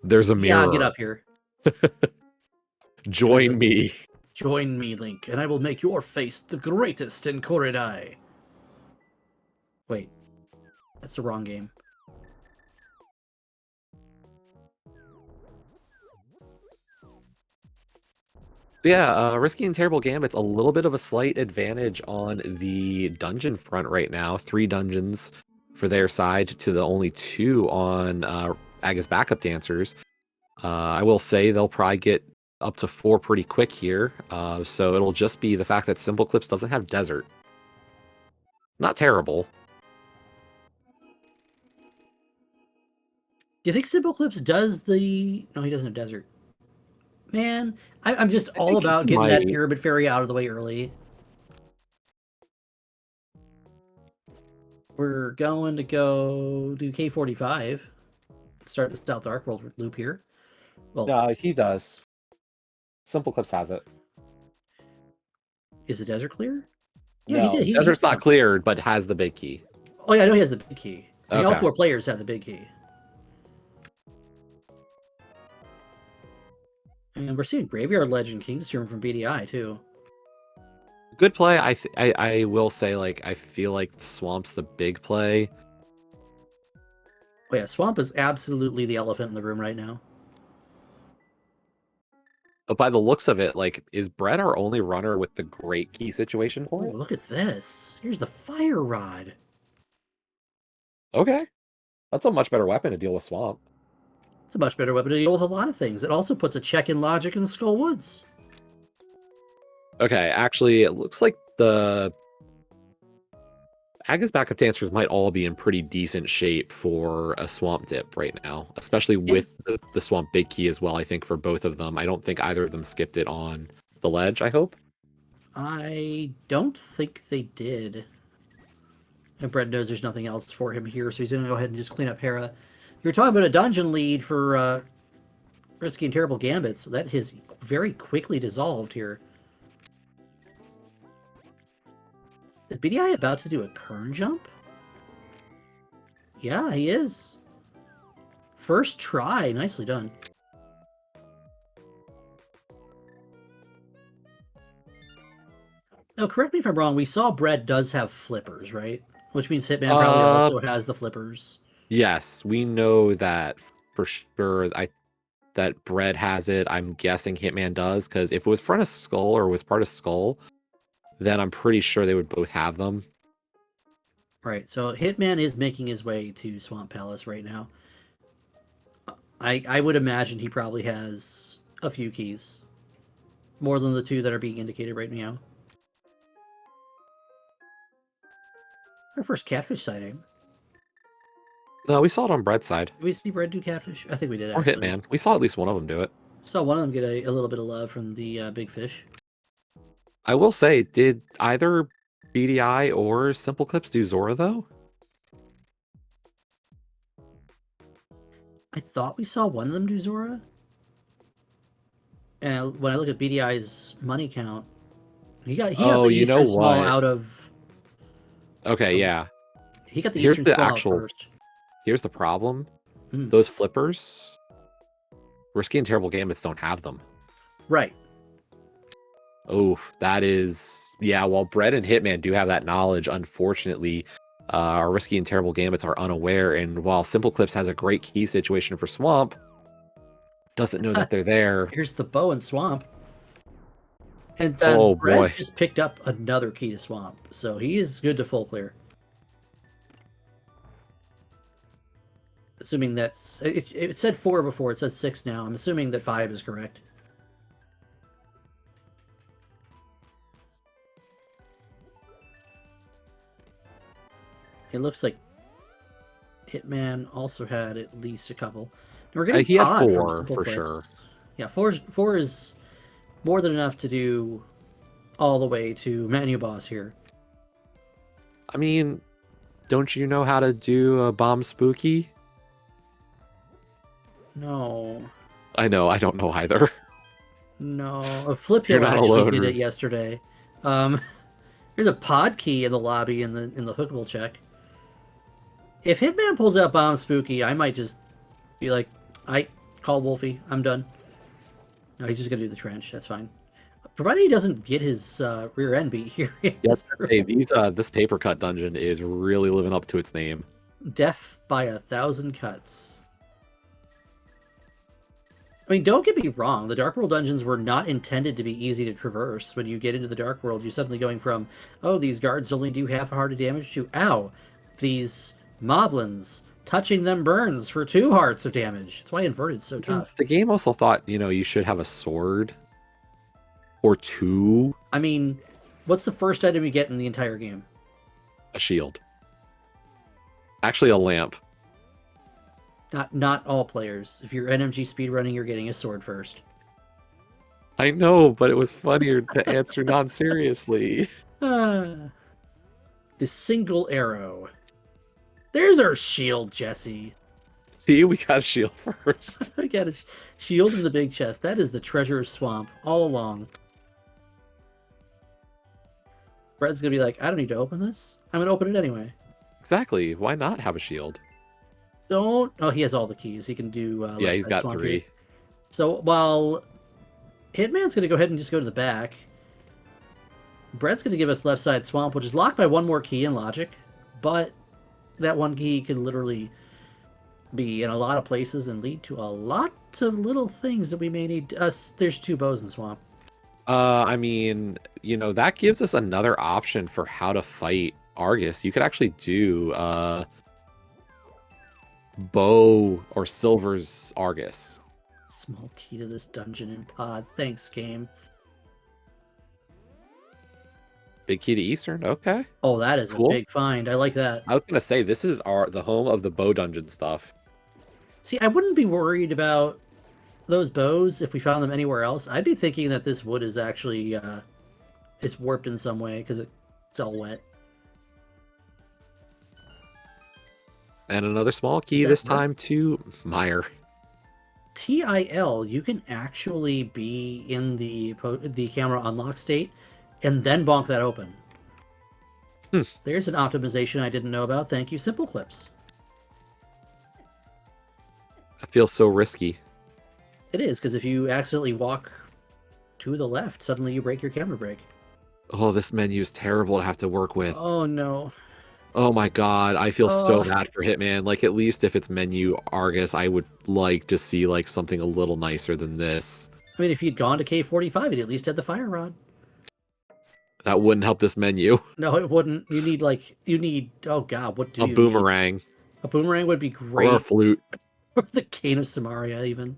there's a mirror. Yeah, get up here. Join me. Join me, Link, and I will make your face the greatest in Koridai. Wait, that's the wrong game. Yeah, Risky and Terrible Gambits, a little bit of a slight advantage on the dungeon front right now. 3 dungeons for their side to the only 2 on Aga's backup dancers. I will say they'll probably get up to 4 pretty quick here. So it'll just be the fact that Simple Clips doesn't have desert. Not terrible. Do you think Simple Clips does the... No, he doesn't have desert. Man, I'm just all about getting that Pyramid Fairy out of the way early. We're going to go do K45. Start the South Dark World loop here. Well, no, he does. Simple Clips has it. Is the desert clear? Yeah, no, he did. Desert's not cleared, but has the big key. Oh yeah, I know he has the big key. I mean, okay. all 4 players have the big key. And we're seeing Graveyard Legend Kingstrom from BDI too. Good play. I will say, like, I feel like Swamp's the big play. Oh yeah, Swamp is absolutely the elephant in the room right now. But by the looks of it, like, is Brett our only runner with the great key situation for it? Look at this. Here's the Fire Rod. Okay. That's a much better weapon to deal with Swamp. It's a much better weapon to deal with a lot of things. It also puts a check in logic in Skull Woods. Okay, actually, it looks like the Aga's backup dancers might all be in pretty decent shape for a Swamp dip right now, especially with the Swamp big key as well, I think, for both of them. I don't think either of them skipped it on the ledge, I hope. I don't think they did. And Brett knows there's nothing else for him here, so he's going to go ahead and just clean up Hera. You're talking about a dungeon lead for Risky and Terrible Gambits, so that has very quickly dissolved here. Is BDI about to do a Kern jump? Yeah, he is. First try. Nicely done. Now, correct me if I'm wrong. We saw Bread does have flippers, right? Which means Hitman probably Uh, also has the flippers. yes, we know that for sure. That Bread has it. I'm guessing Hitman does, because if it was front of Skull or was part of Skull, then I'm pretty sure they would both have them. Right. So Hitman is making his way to Swamp Palace right now. I would imagine he probably has a few keys, more than the two that are being indicated right now. Our first catfish sighting. No, we saw it on Bread's side. Did we see Bread do catfish? I think we did, Or actually. Hitman. We saw at least one of them do it. Saw one of them get a little bit of love from the big fish. I will say, did either BDI or Simple Clips do Zora, though? I thought we saw one of them do Zora. And when I look at BDI's money count, he got Oh, the you know Eastern Small what? out of. Okay, yeah. He got the Here's Eastern the Small out actual... first. Here's the problem. Hmm. Those flippers, Risky and Terrible Gambits don't have them. Right. Oh, that is... Yeah, while Bread and Hitman do have that knowledge, unfortunately, our Risky and Terrible Gambits are unaware, and while Simple Clips has a great key situation for Swamp, doesn't know that they're there. Here's the bow and Swamp. And Oh, Bread boy. just picked up another key to Swamp, so he is good to full clear. Assuming that's... It said 4 before, it says 6 now. I'm assuming that 5 is correct. It looks like Hitman also had at least a couple. And we're getting He had pod from 4, Simple for Clips. sure. Yeah, four is more than enough to do all the way to Menu Boss here. I mean, don't you know how to do a bomb spooky? No. I know, I don't know either. No. A Flip You're Hill not actually alone. did it yesterday. There's a pod key in the lobby in the hookable check. If Hitman pulls out Bomb Spooky, I might just be like, I call Wolfie, I'm done. No, he's just gonna do the trench, that's fine. Provided he doesn't get his rear end beat here. Yes, hey, this paper cut dungeon is really living up to its name. Death by 1,000 cuts. I mean, don't get me wrong, the Dark World dungeons were not intended to be easy to traverse. When you get into the Dark World, you're suddenly going from, oh, these guards only do half a heart of damage, to, ow, these moblins, touching them burns for 2 hearts of damage. That's why Inverted's so tough. The game also thought, you should have a sword or 2. I mean, what's the first item you get in the entire game? A shield. Actually, a lamp. Not all players. If you're NMG speedrunning, you're getting a sword first. I know, but it was funnier to answer non-seriously. The single arrow. There's our shield, Jesse. See, we got a shield first. I got a shield in the big chest. That is the treasure swamp all along. Brett's gonna be like, I don't need to open this. I'm gonna open it anyway. Exactly. Why not have a shield? Don't. Oh, he has all the keys. He can do. Yeah, he's got 3. Here. So while Hitman's gonna go ahead and just go to the back, Brett's gonna give us left side swamp, which is locked by 1 more key in logic, but that 1 key can literally be in a lot of places and lead to a lot of little things that we may need. There's 2 bows in swamp. I mean, that gives us another option for how to fight Argus. You could actually do Bow or Silver's Argus. Small key to this dungeon in pod. Thanks, game. Big key to Eastern. Okay. Oh, that is Cool. a big find. I like that. I was gonna say this is the home of the bow dungeon stuff. See, I wouldn't be worried about those bows if we found them anywhere else. I'd be thinking that this wood is actually it's warped in some way because it's all wet. And another small key this time to Meyer. TIL, you can actually be in the camera unlock state and then bonk that open. There's an optimization I didn't know about. Thank you, Simple Clips. I feel so risky. It is, because if you accidentally walk to the left, suddenly you break your camera brake. Oh, this menu is terrible to have to work with. Oh no. Oh my god, I feel so Uh, bad for Hitman. Like, at least if it's menu Argus, I would like to see like something a little nicer than this. I mean, if you'd gone to K45, it at least had the fire rod. That wouldn't help this menu. No, it wouldn't. You need. Oh god, what do A you need? boomerang A boomerang would be or a great. flute. Or the cane of Samaria, even. Cane of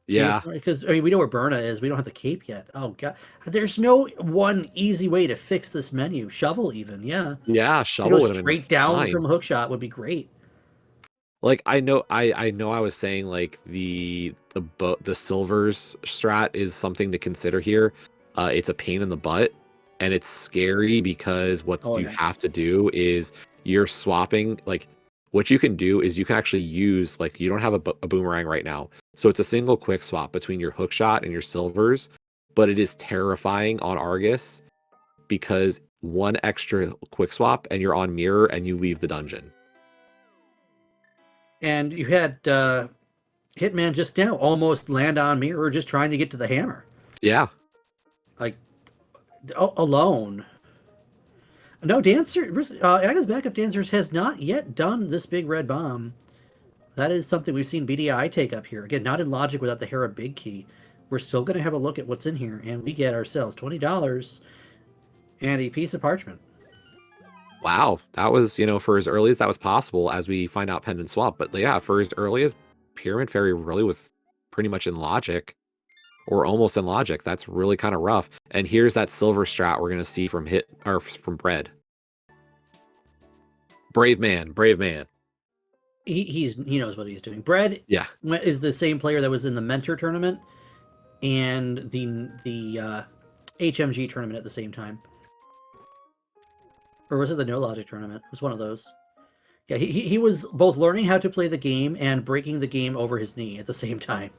Yeah. Samaria, because I mean, we know where Berna is. We don't have the cape yet. Oh god, there's no one easy way to fix this menu. Shovel, even, yeah. Yeah, To go shovel would have been straight down fine. from hookshot would be great. Like I know I was saying like the silvers strat is something to consider here. It's a pain in the butt and it's scary because what Oh you yeah. have to do is you're swapping like what you can do is you can actually use like you don't have a boomerang right now. So it's a single quick swap between your hook shot and your silvers, but it is terrifying on Argus because one extra quick swap and you're on mirror and you leave the dungeon. And you had Hitman just now almost land on mirror just trying to get to the hammer. Yeah. Like, alone. No, Aga's backup dancers has not yet done this big red bomb. That is something we've seen BDI take up here. Again, not in logic without the Hera big key. We're still going to have a look at what's in here, and we get ourselves $20 and a piece of parchment. Wow, that was, for as early as that was possible as we find out Pendant Swap. But yeah, for as early as Pyramid Fairy really was pretty much in logic, or almost in logic, that's really kind of rough. And here's that silver strat we're gonna see from Bread. Brave man, brave man. He knows what he's doing. Bread Yeah. is the same player that was in the Mentor tournament and the HMG tournament at the same time. Or was it the No Logic tournament? It was one of those. Yeah, he was both learning how to play the game and breaking the game over his knee at the same time.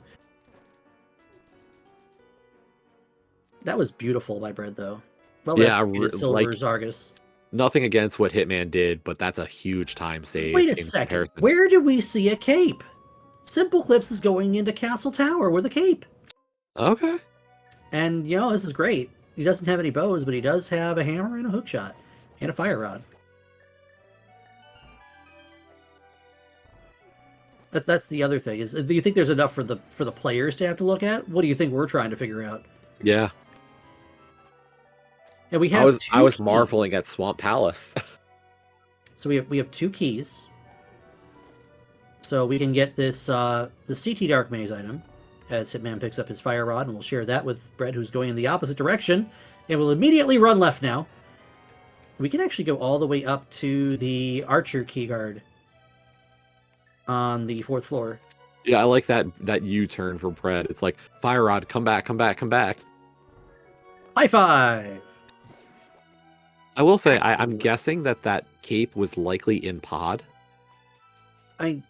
That was beautiful by Bread, though. Well, Yeah, that's Silver's Argus. nothing against what Hitman did, but that's a huge time save. Wait a second. Where do we see a cape? Simple Clips is going into Castle Tower with a cape. Okay. And, this is great. He doesn't have any bows, but he does have a hammer and a hookshot and a fire rod. That's the other thing. Do you think there's enough for the players to have to look at? What do you think we're trying to figure out? Yeah. And we have I was keys. marveling at Swamp Palace. So we have 2 keys. So we can get this the CT Dark Maze item as Hitman picks up his fire rod, and we'll share that with Bread, who's going in the opposite direction, and will immediately run left now. We can actually go all the way up to the Archer key guard on the 4th floor. Yeah, I like that U-turn for Bread. It's like, fire rod, come back, come back, come back. High five! I will say, I'm guessing that cape was likely in pod.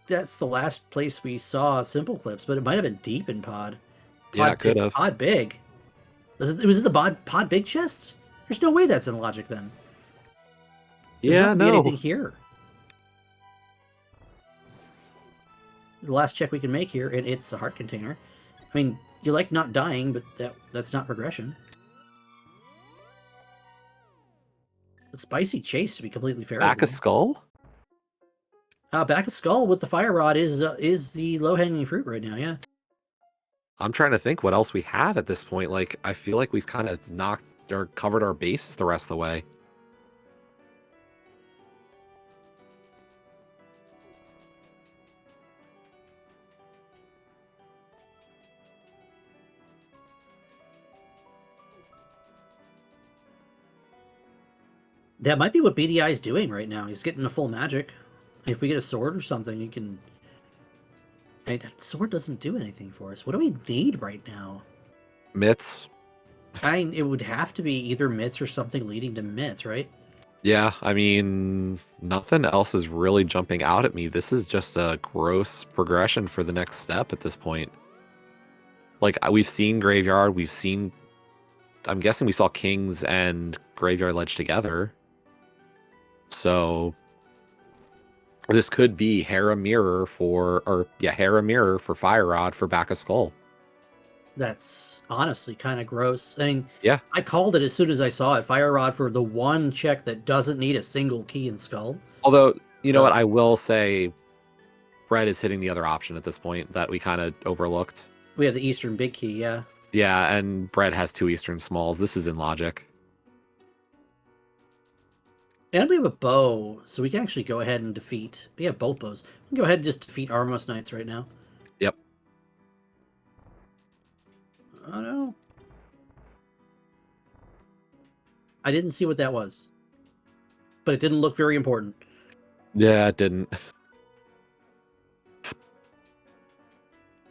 That's the last place we saw Simple Clips, but it might have been deep in pod. Yeah, it could have. Pod big. Was it in the pod big chest? There's no way that's in logic then. There's Yeah, not gonna be no. anything here. The last check we can make here, and it's a heart container. I mean, you like not dying, but that's not progression. The spicy chase, to be completely fair. Back a skull? Back a skull with the fire rod is the low hanging fruit right now. Yeah. I'm trying to think what else we had at this point. Like, I feel like we've kind of knocked or covered our bases the rest of the way. That might be what BDI is doing right now. He's getting a full magic. If we get a sword or something, he can... sword doesn't do anything for us. What do we need right now? Mitts. It would have to be either mitts or something leading to mitts, right? Yeah, I mean, nothing else is really jumping out at me. This is just a gross progression for the next step at this point. Like, we've seen Graveyard, we've seen... I'm guessing we saw Kings and Graveyard Ledge together. So... this could be Hera Mirror for Fire Rod for Back of Skull. That's honestly kind of gross. I mean, Yeah. I called it as soon as I saw it. Fire Rod for the one check that doesn't need a single key and skull. Although, you know what, So I will say Bread is hitting the other option at this point that we kind of overlooked. we have the Eastern Big Key, yeah. Yeah, and Bread has 2 Eastern Smalls. This is in logic. And we have a bow, so we can actually go ahead and defeat. We have both bows. We can go ahead and just defeat Armos Knights right now. Yep. Oh no. I didn't see what that was. But it didn't look very important. Yeah, it didn't.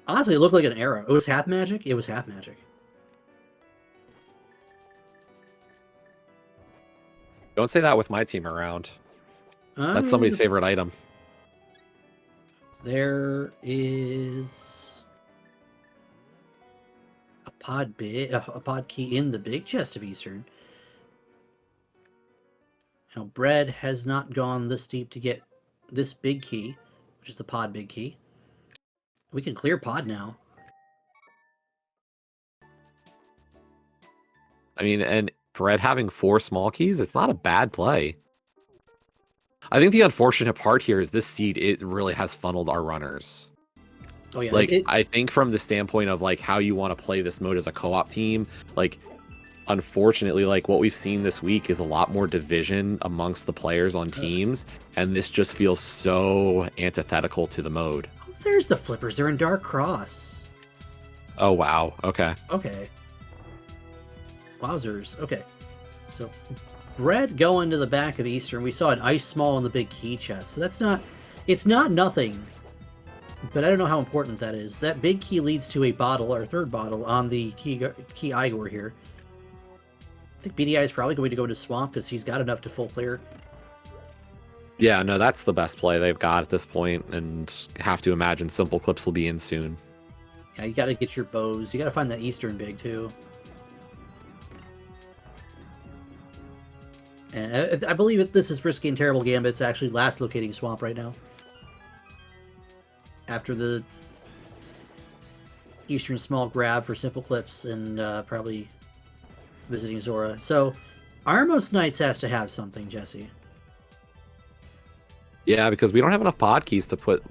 Honestly, it looked like an arrow. It was half magic? It was half magic. Don't say that with my team around. That's somebody's favorite item. There is a pod key in the big chest of Eastern. Now, Bread has not gone this deep to get this big key, which is the pod big key. We can clear pod now. I mean, and Bread having 4 small keys, it's not a bad play. I think the unfortunate part here is this seed, it really has funneled our runners. Oh yeah, Like, I think from the standpoint of like how you want to play this mode as a co-op team, like unfortunately, like what we've seen this week is a lot more division amongst the players on teams, and this just feels so antithetical to the mode. Oh, there's the flippers. They're in Dark Cross. Oh wow, okay. Okay. Wowzers. Okay. So Bread going to the back of Eastern. We saw an ice small in the big key chest. So that's not, it's not nothing, but I don't know how important that is. That big key leads to a bottle, our third bottle, on the key Igor here. I think BDI is probably going to go into Swamp because he's got enough to full clear. Yeah, no, that's the best play they've got at this point, and have to imagine Simple Clips will be in soon. Yeah, you got to get your bows. You got to find that Eastern big too. And I believe this is Risky and Terrible Gambits actually last locating Swamp right now. After the Eastern small grab for Simple Clips and probably visiting Zora. So Armos Knights has to have something, Jesse. Yeah, because we don't have enough pod keys to put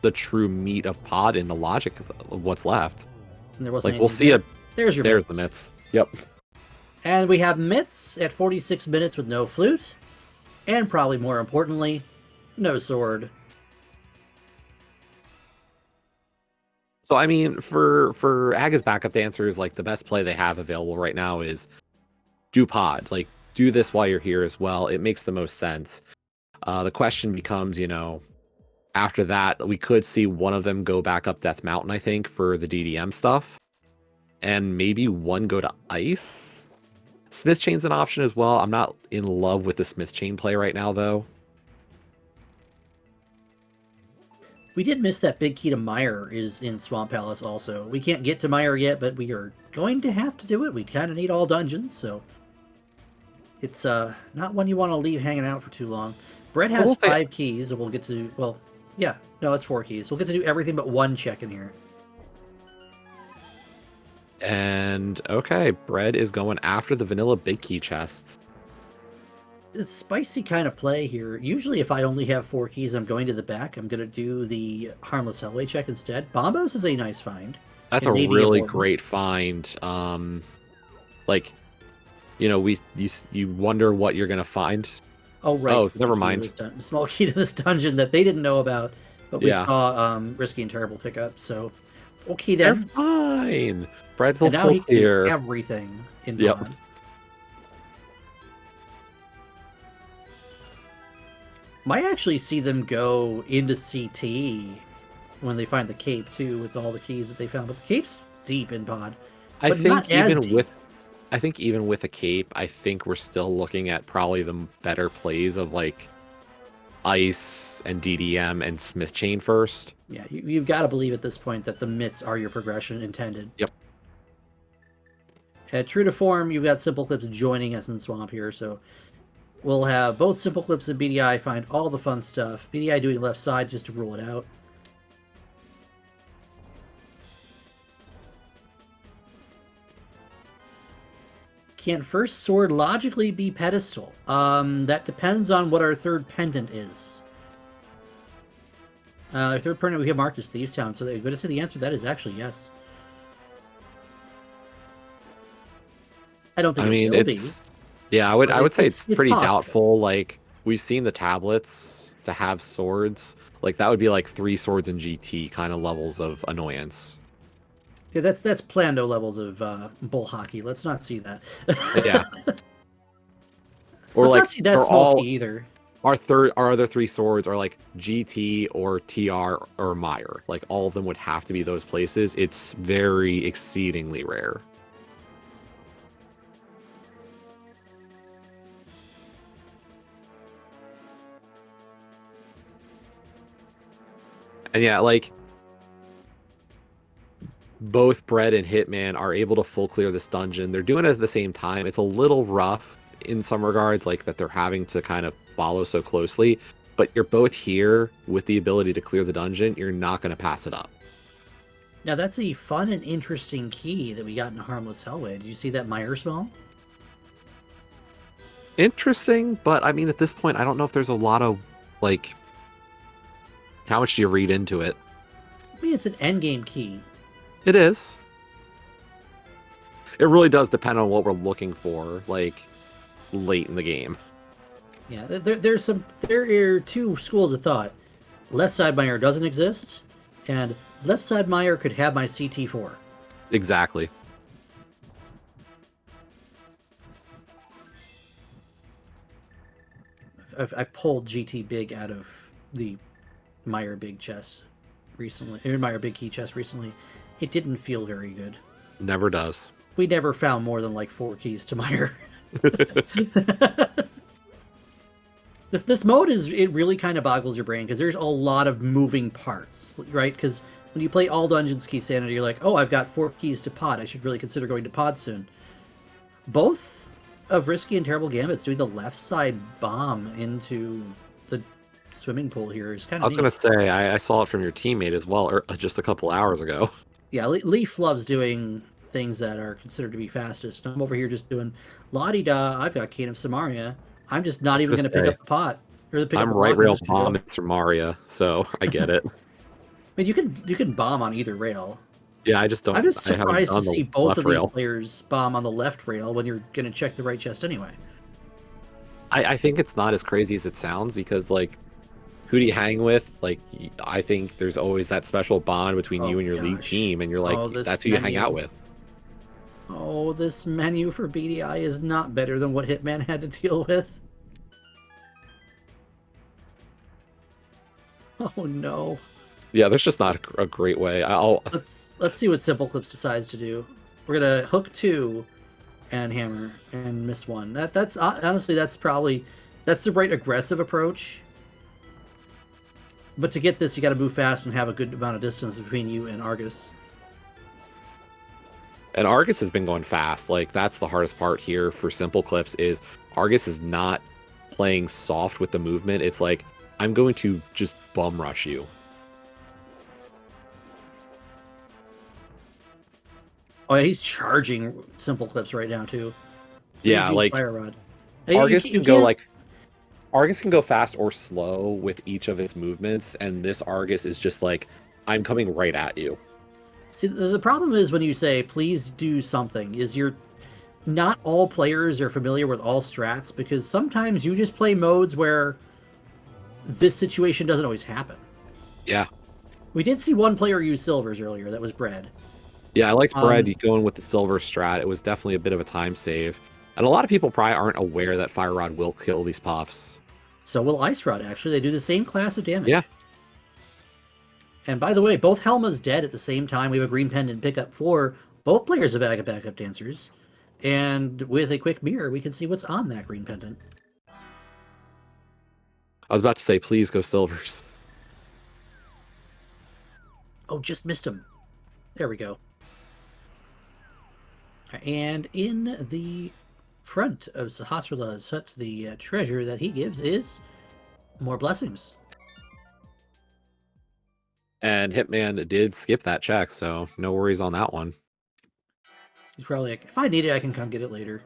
the true meat of pod in the logic of what's left. And there wasn't like we'll see it. There's your There's mitts. the mitts. Yep. And we have mitts at 46 minutes with no flute. And probably more importantly, no sword. So I mean, for Aga's backup dancers, like the best play they have available right now is do pod. Like do this while you're here as well. It makes the most sense. The question becomes, you know, after that, we could see one of them go back up Death Mountain, I think, for the DDM stuff. And maybe one go to Ice. Smith Chain's an option as well. I'm not in love with the Smith Chain play right now, though. We did miss that big key to Mire is in Swamp Palace also. We can't get to Mire yet, but we are going to have to do it. We kind of need all dungeons, so it's not one you want to leave hanging out for too long. Brett has 5 keys, and we'll get to, well, yeah, no, it's 4 keys. We'll get to do everything but one check in here. And, okay, Bread is going after the vanilla big key chest. It's a spicy kind of play here. Usually if I only have 4 keys, I'm going to the back. I'm going to do the Harmless Hellway check instead. Bombos is a nice find. That's a really great find. Like, you know, you wonder what you're going to find. Oh, right. Oh, never mind. Small key to this dungeon that they didn't know about, but we saw Risky and Terrible pick up, so okay then. They're fine. Bread's will now he can clear. do everything in Yep. Bond. Might actually see them go into CT when they find the cape too, with all the keys that they found. But the cape's deep in Pod. I think even with a cape, I think we're still looking at probably the better plays of like Ice and DDM and Smith Chain first. Yeah, you've got to believe at this point that the mitts are your progression intended. Yep. True to form, you've got Simple Clips joining us in Swamp here, so we'll have both Simple Clips and BDI find all the fun stuff. BDI doing left side just to rule it out. Can first sword logically be pedestal? That depends on what our third pendant is. Our third pendant we have marked as Thieves Town, so I'm going to say the answer to that is actually yes. I don't think I it mean, will be. yeah, I would say it's pretty possible. doubtful. Like we've seen the tablets to have swords. Like that would be like 3 swords in GT kind of levels of annoyance. Yeah, that's Plando levels of bull hockey. Let's not see that. Yeah. Or Let's like not see that are smoky all either. our other 3 swords are like GT or TR or Meyer. Like all of them would have to be those places. It's very exceedingly rare. And yeah, like both Bread and Hitman are able to full clear this dungeon. They're doing it at the same time. It's a little rough in some regards, like that they're having to kind of follow so closely, but you're both here with the ability to clear the dungeon. You're not going to pass it up. Now that's a fun and interesting key that we got in Harmless Hellway. Did you see that Meyer spell? Interesting, but I mean, at this point, I don't know if there's a lot of, like, how much do you read into it? I mean, it's an endgame key. It is. It really does depend on what we're looking for, like, late in the game. Yeah, there are two schools of thought. Left side Meyer doesn't exist, and left side Meyer could have my CT4. Exactly. I've pulled GT Big out of the Meyer Big chest recently, or Meyer Big Key chest recently. It didn't feel very good. Never does. We never found more than like 4 keys to Meyer. This mode it really kind of boggles your brain because there's a lot of moving parts, right? Because when you play all dungeons key sanity, you're like, oh, I've got 4 keys to pod. I should really consider going to pod soon. Both of Risky and Terrible Gambits doing the left side bomb into the swimming pool here is kind of. I was gonna say I saw it from your teammate as well, or just a couple hours ago. Yeah, Leaf loves doing things that are considered to be fastest. I'm over here just doing la-di-da. I've got Kane of Samaria. I'm just not even going to pick up the pot or pick up I'm the right block. rail bomb in Samaria, so I get it. I mean, you can bomb on either rail. Yeah, I just don't. I'm just surprised to see both of these rail. players bomb on the left rail when you're going to check the right chest anyway. I think it's not as crazy as it sounds because, like, who do you hang with? Like, I think there's always that special bond between you and your league team, and you're like, that's who you hang out with. Oh, this menu for BDI is not better than what Hitman had to deal with. Oh no. Yeah, there's just not a great way. Let's see what Simple Clips decides to do. We're gonna hook 2 and hammer and miss 1. That's honestly that's the right aggressive approach. But to get this, you got to move fast and have a good amount of distance between you and Argus. And Argus has been going fast. Like, that's the hardest part here for Simple Clips is Argus is not playing soft with the movement. It's like, I'm going to just bum rush you. Oh, yeah, he's charging Simple Clips right now, too. Yeah, like, Fire Rod. Argus can go, like, Argus can go fast or slow with each of its movements, and this Argus is just like, I'm coming right at you. See, the problem is when you say, please do something, is not all players are familiar with all strats, because sometimes you just play modes where this situation doesn't always happen. Yeah. We did see one player use silvers earlier, that was Bread. Yeah, I liked Bread going with the silver strat. It was definitely a bit of a time save. And a lot of people probably aren't aware that Fire Rod will kill these puffs. So will Ice Rod, actually. They do the same class of damage. Yeah. And by the way, both Helma's dead at the same time. We have a green pendant pickup for both players of Aga Backup Dancers. And with a quick mirror, we can see what's on that green pendant. I was about to say, please go silvers. Oh, just missed him. There we go. And in the front of Sahasrarla's hut, the treasure that he gives is more blessings. And Hitman did skip that check, so no worries on that one. He's probably like, if I need it, I can come get it later.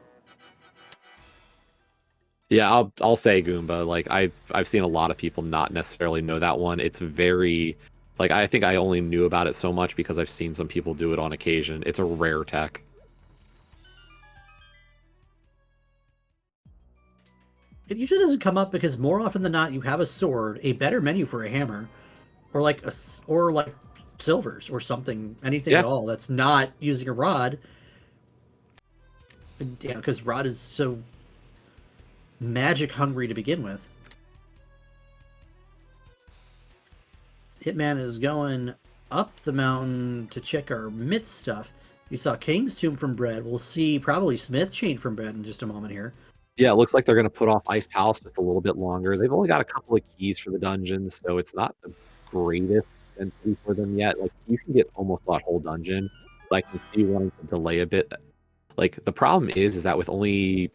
Yeah, I'll say Goomba. Like I've seen a lot of people not necessarily know that one. It's very like I think I only knew about it so much because I've seen some people do it on occasion. It's a rare tech. It usually doesn't come up because more often than not, you have a sword, a better menu for a hammer, or or like silvers or something, anything at Yeah. all that's not using a rod. Yeah, because rod is so magic hungry to begin with. Hitman is going up the mountain to check our myth stuff. We saw King's Tomb from Bread. We'll see probably Smith Chain from Bread in just a moment here. Yeah, it looks like they're gonna put off Ice Palace just a little bit longer. They've only got a couple of keys for the dungeons, so it's not the greatest density for them yet. Like you can get almost that whole dungeon, but I can see wanting to delay a bit. Like the problem is that with only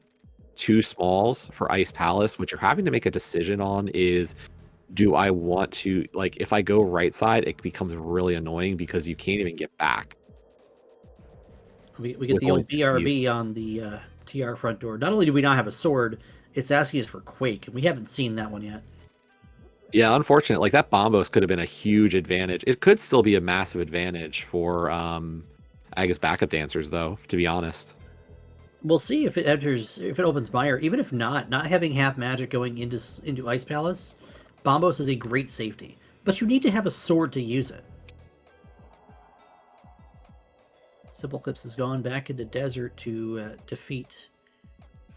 two smalls for Ice Palace, what you're having to make a decision on is do I want to like if I go right side, it becomes really annoying because you can't even get back We get with the only old two keys. BRB on the TR front door. Not only do we not have a sword, it's asking us for Quake, and we haven't seen that one yet. Yeah, unfortunate. Like that Bombos could have been a huge advantage. It could still be a massive advantage for I guess backup dancers though, to be honest. We'll see if it opens Mire. Even if not having half magic going into Ice Palace, Bombos is a great safety. But you need to have a sword to use it. Simple Clips has gone back into desert to defeat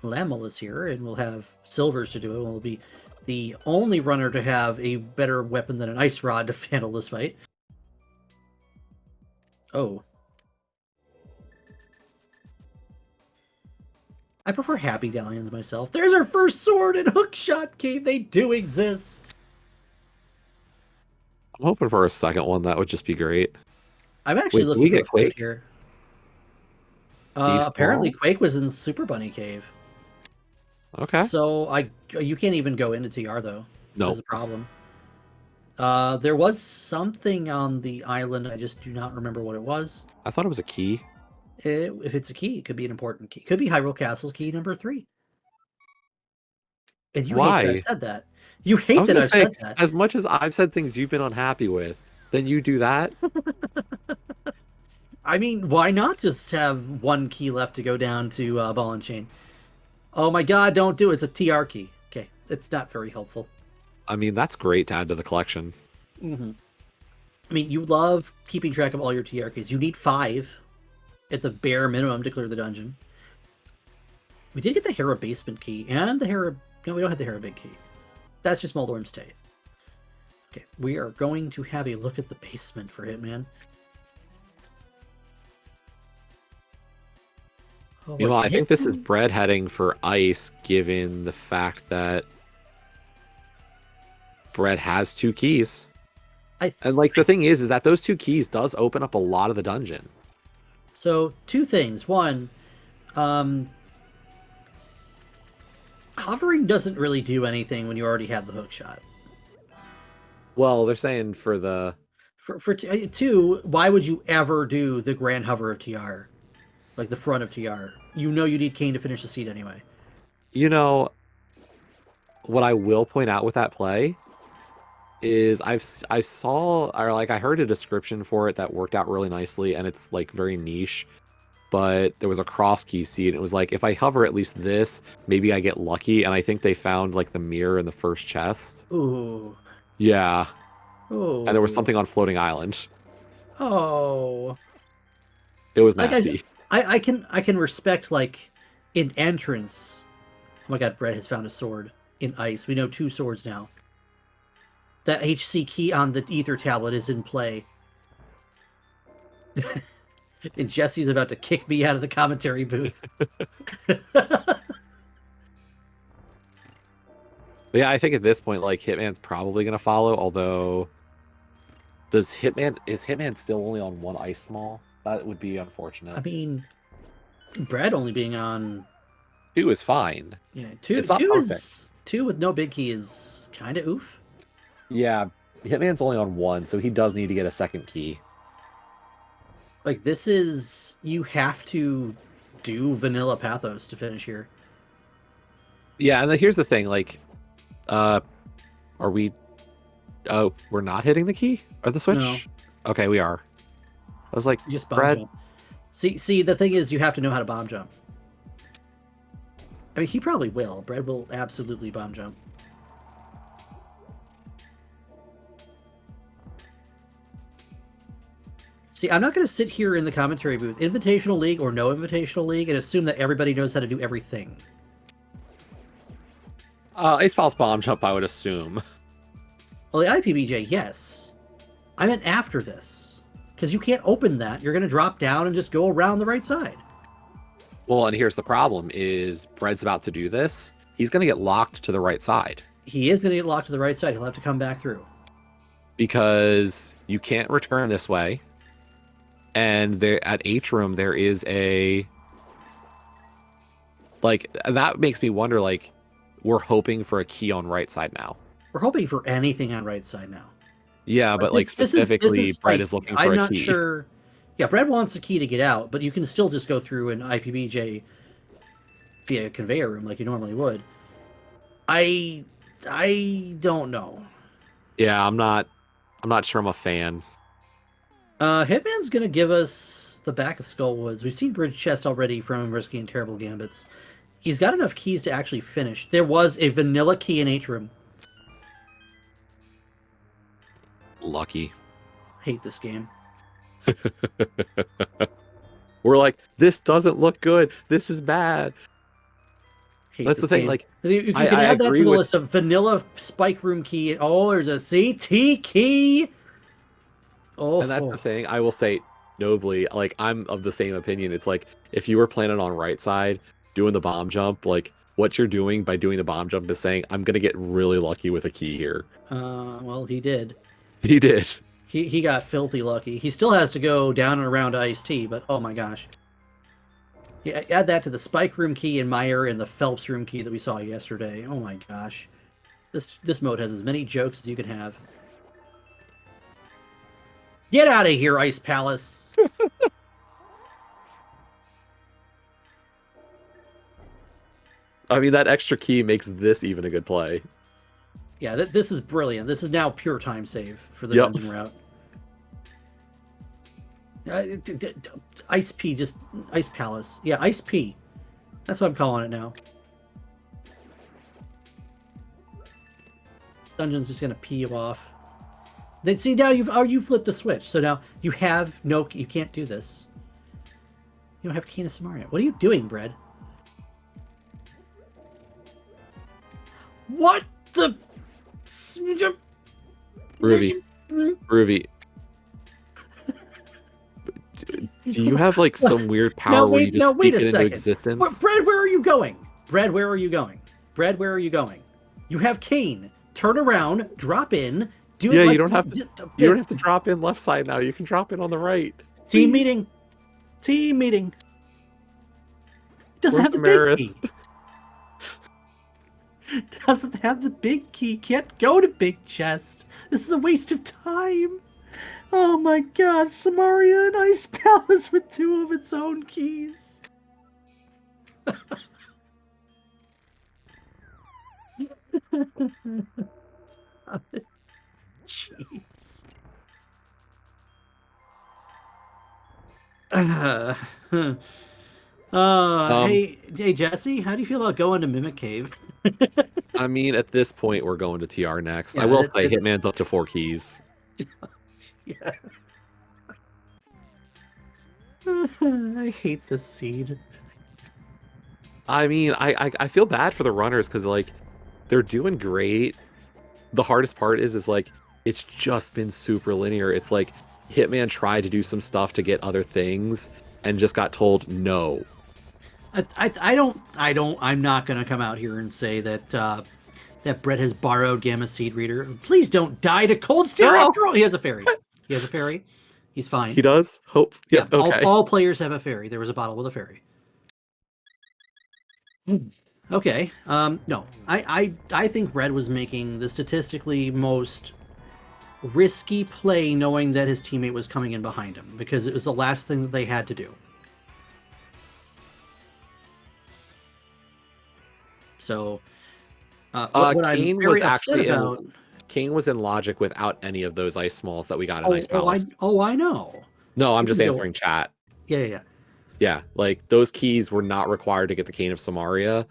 Lamulus here, and we'll have Silvers to do it. We'll be the only runner to have a better weapon than an Ice Rod to handle this fight. Oh. I prefer Happy Galleons myself. There's our first sword and hookshot cave. They do exist. I'm hoping for a second one. That would just be great. I'm actually Wait, do looking we for get a quote Quake? here. Steve Apparently Small? Quake was in Super Bunny Cave. Okay. So you can't even go into TR though. Is Nope. a problem. There was something on the island. I just do not remember what it was. I thought it was a key. If it's a key, it could be an important key. It could be Hyrule Castle key number 3. And you hate that I've Why? said that. You I hate was that gonna I've say, said that. as much as I've said things you've been unhappy with, then you do that. I mean, why not just have one key left to go down to Ball and Chain? Oh my god, don't do it. It's a TR key. Okay, it's not very helpful. I mean, that's great to add to the collection. Mm-hmm. I mean, you love keeping track of all your TR keys. You need 5 at the bare minimum to clear the dungeon. We did get the Hera basement key and the Hera... No, we don't have the Hera big key. That's just Moldorm's Tay. Okay, we are going to have a look at the basement for Hitman. Oh, You know, I think this is Hitman... bread heading for ice, given the fact that bread has 2 keys. And like the thing is that those 2 keys does open up a lot of the dungeon. So, 2 things. One, hovering doesn't really do anything when you already have the hook shot. Well, they're saying for the... For 2, why would you ever do the Grand Hover of TR? Like the front of TR. You know you need Kane to finish the seat anyway. You know, what I will point out with that play is I saw or like I heard a description for it that worked out really nicely, and it's like very niche. But there was a cross key seed, and it was like if I hover at least this, maybe I get lucky. And I think they found like the mirror in the first chest. Ooh. Yeah, Oh. and there was something on Floating Island. Oh. It was Like nasty. I can respect like in entrance. Oh my god, Brett has found a sword in ice. We know 2 swords now. That HC key on the ether tablet is in play. And Jesse's about to kick me out of the commentary booth. But yeah, I think at this point, like Hitman's probably gonna follow. Although, is Hitman still only on 1 ice small? That would be unfortunate. I mean, Brad only being on 2 is fine. yeah, It's not perfect. is 2 with no big key is kind of oof. Yeah, Hitman's only on 1, so he does need to get a second key. Like this is you have to do vanilla pathos to finish here. Yeah, and then here's the thing, like, are we? Oh, we're not hitting the key or the switch? No. Okay, we are. I was like, You just bomb Brad. jump. See, the thing is, you have to know how to bomb jump. I mean, he probably will. Brad will absolutely bomb jump. See, I'm not going to sit here in the commentary booth, Invitational League or no Invitational League, and assume that everybody knows how to do everything. Ace Palace bomb jump, I would assume. Well, the IPBJ, yes. I meant after this. Because you can't open that. You're going to drop down and just go around the right side. Well, and here's the problem, is Bread's about to do this. He's going to get locked to the right side. He is going to get locked to the right side. He'll have to come back through. Because you can't return this way. And there at Atrium, there is a... Like, that makes me wonder, like, we're hoping for a key on right side now. We're hoping for anything on right side now. Yeah, but like specifically, Brett is looking for a key. I'm not sure. Yeah, Brett wants a key to get out, but you can still just go through an IPBJ via a conveyor room like you normally would. I don't know. Yeah, I'm not sure I'm a fan. Hitman's gonna give us the back of Skullwoods. We've seen Bridge Chest already from Risky and Terrible Gambits. He's got enough keys to actually finish. There was a vanilla key in Atrium. Lucky. Hate this game. We're like, this doesn't look good. This is bad. That's the thing. Game. Like, you can add that to the list of vanilla spike room key. Oh, there's a CT key. Oh, and that's the thing. I will say, nobly, like, I'm of the same opinion. It's like, if you were planning on right side doing the bomb jump, like, what you're doing by doing the bomb jump is saying, I'm gonna get really lucky with a key here. Well, he did. He did. He got filthy lucky. He still has to go down and around Ice-T, but oh my gosh. Yeah, add that to the Spike Room key in Meyer and the Phelps Room key that we saw yesterday. Oh my gosh. This mode has as many jokes as you can have. Get out of here, Ice Palace! I mean, that extra key makes this even a good play. Yeah, this is brilliant. This is now pure time save for the dungeon route. Ice P, just Ice Palace. Yeah, Ice P. That's what I'm calling it now. Dungeon's just gonna pee you off. Then see now you flipped a switch. So now you can't do this. You don't have Key of Samaria. What are you doing, Bread? What the? Ruby. Do you have like some weird power where you just speak it into existence? Brad, where are you going? Brad, where are you going? Brad, where are you going? You have Kane. Turn around, drop in, do it. Yeah, you don't have to drop in left side now. You can drop in on the right. Team meeting. Team meeting. Doesn't have the big key. Doesn't have the big key. Can't go to big chest. This is a waste of time. Oh my god, Samaria and Ice Palace with two of its own keys. Jeez. Hey Jesse, how do you feel about going to Mimic Cave? I mean, at this point, we're going to TR next. Yeah, I will say Hitman's up to 4 keys. Yeah. I hate this seed. I mean, I feel bad for the runners because, like, they're doing great. The hardest part is like, it's just been super linear. It's like Hitman tried to do some stuff to get other things and just got told no. I'm not going to come out here and say that that Brett has borrowed Gamma Seed Reader. Please don't die to Cold Stare after all. He has a fairy. He has a fairy. He's fine. He does? Hope. Yeah, okay. All players have a fairy. There was a bottle with a fairy. Okay. No. I think Red was making the statistically most risky play knowing that his teammate was coming in behind him because it was the last thing that they had to do. So what I'm Kane was very upset actually in about. Kane was in Logic without any of those ice smalls that we got in Ice Palace. I know. No, I'm We just can go. answering chat. Yeah. Yeah, like those keys were not required to get the Cane of Samaria.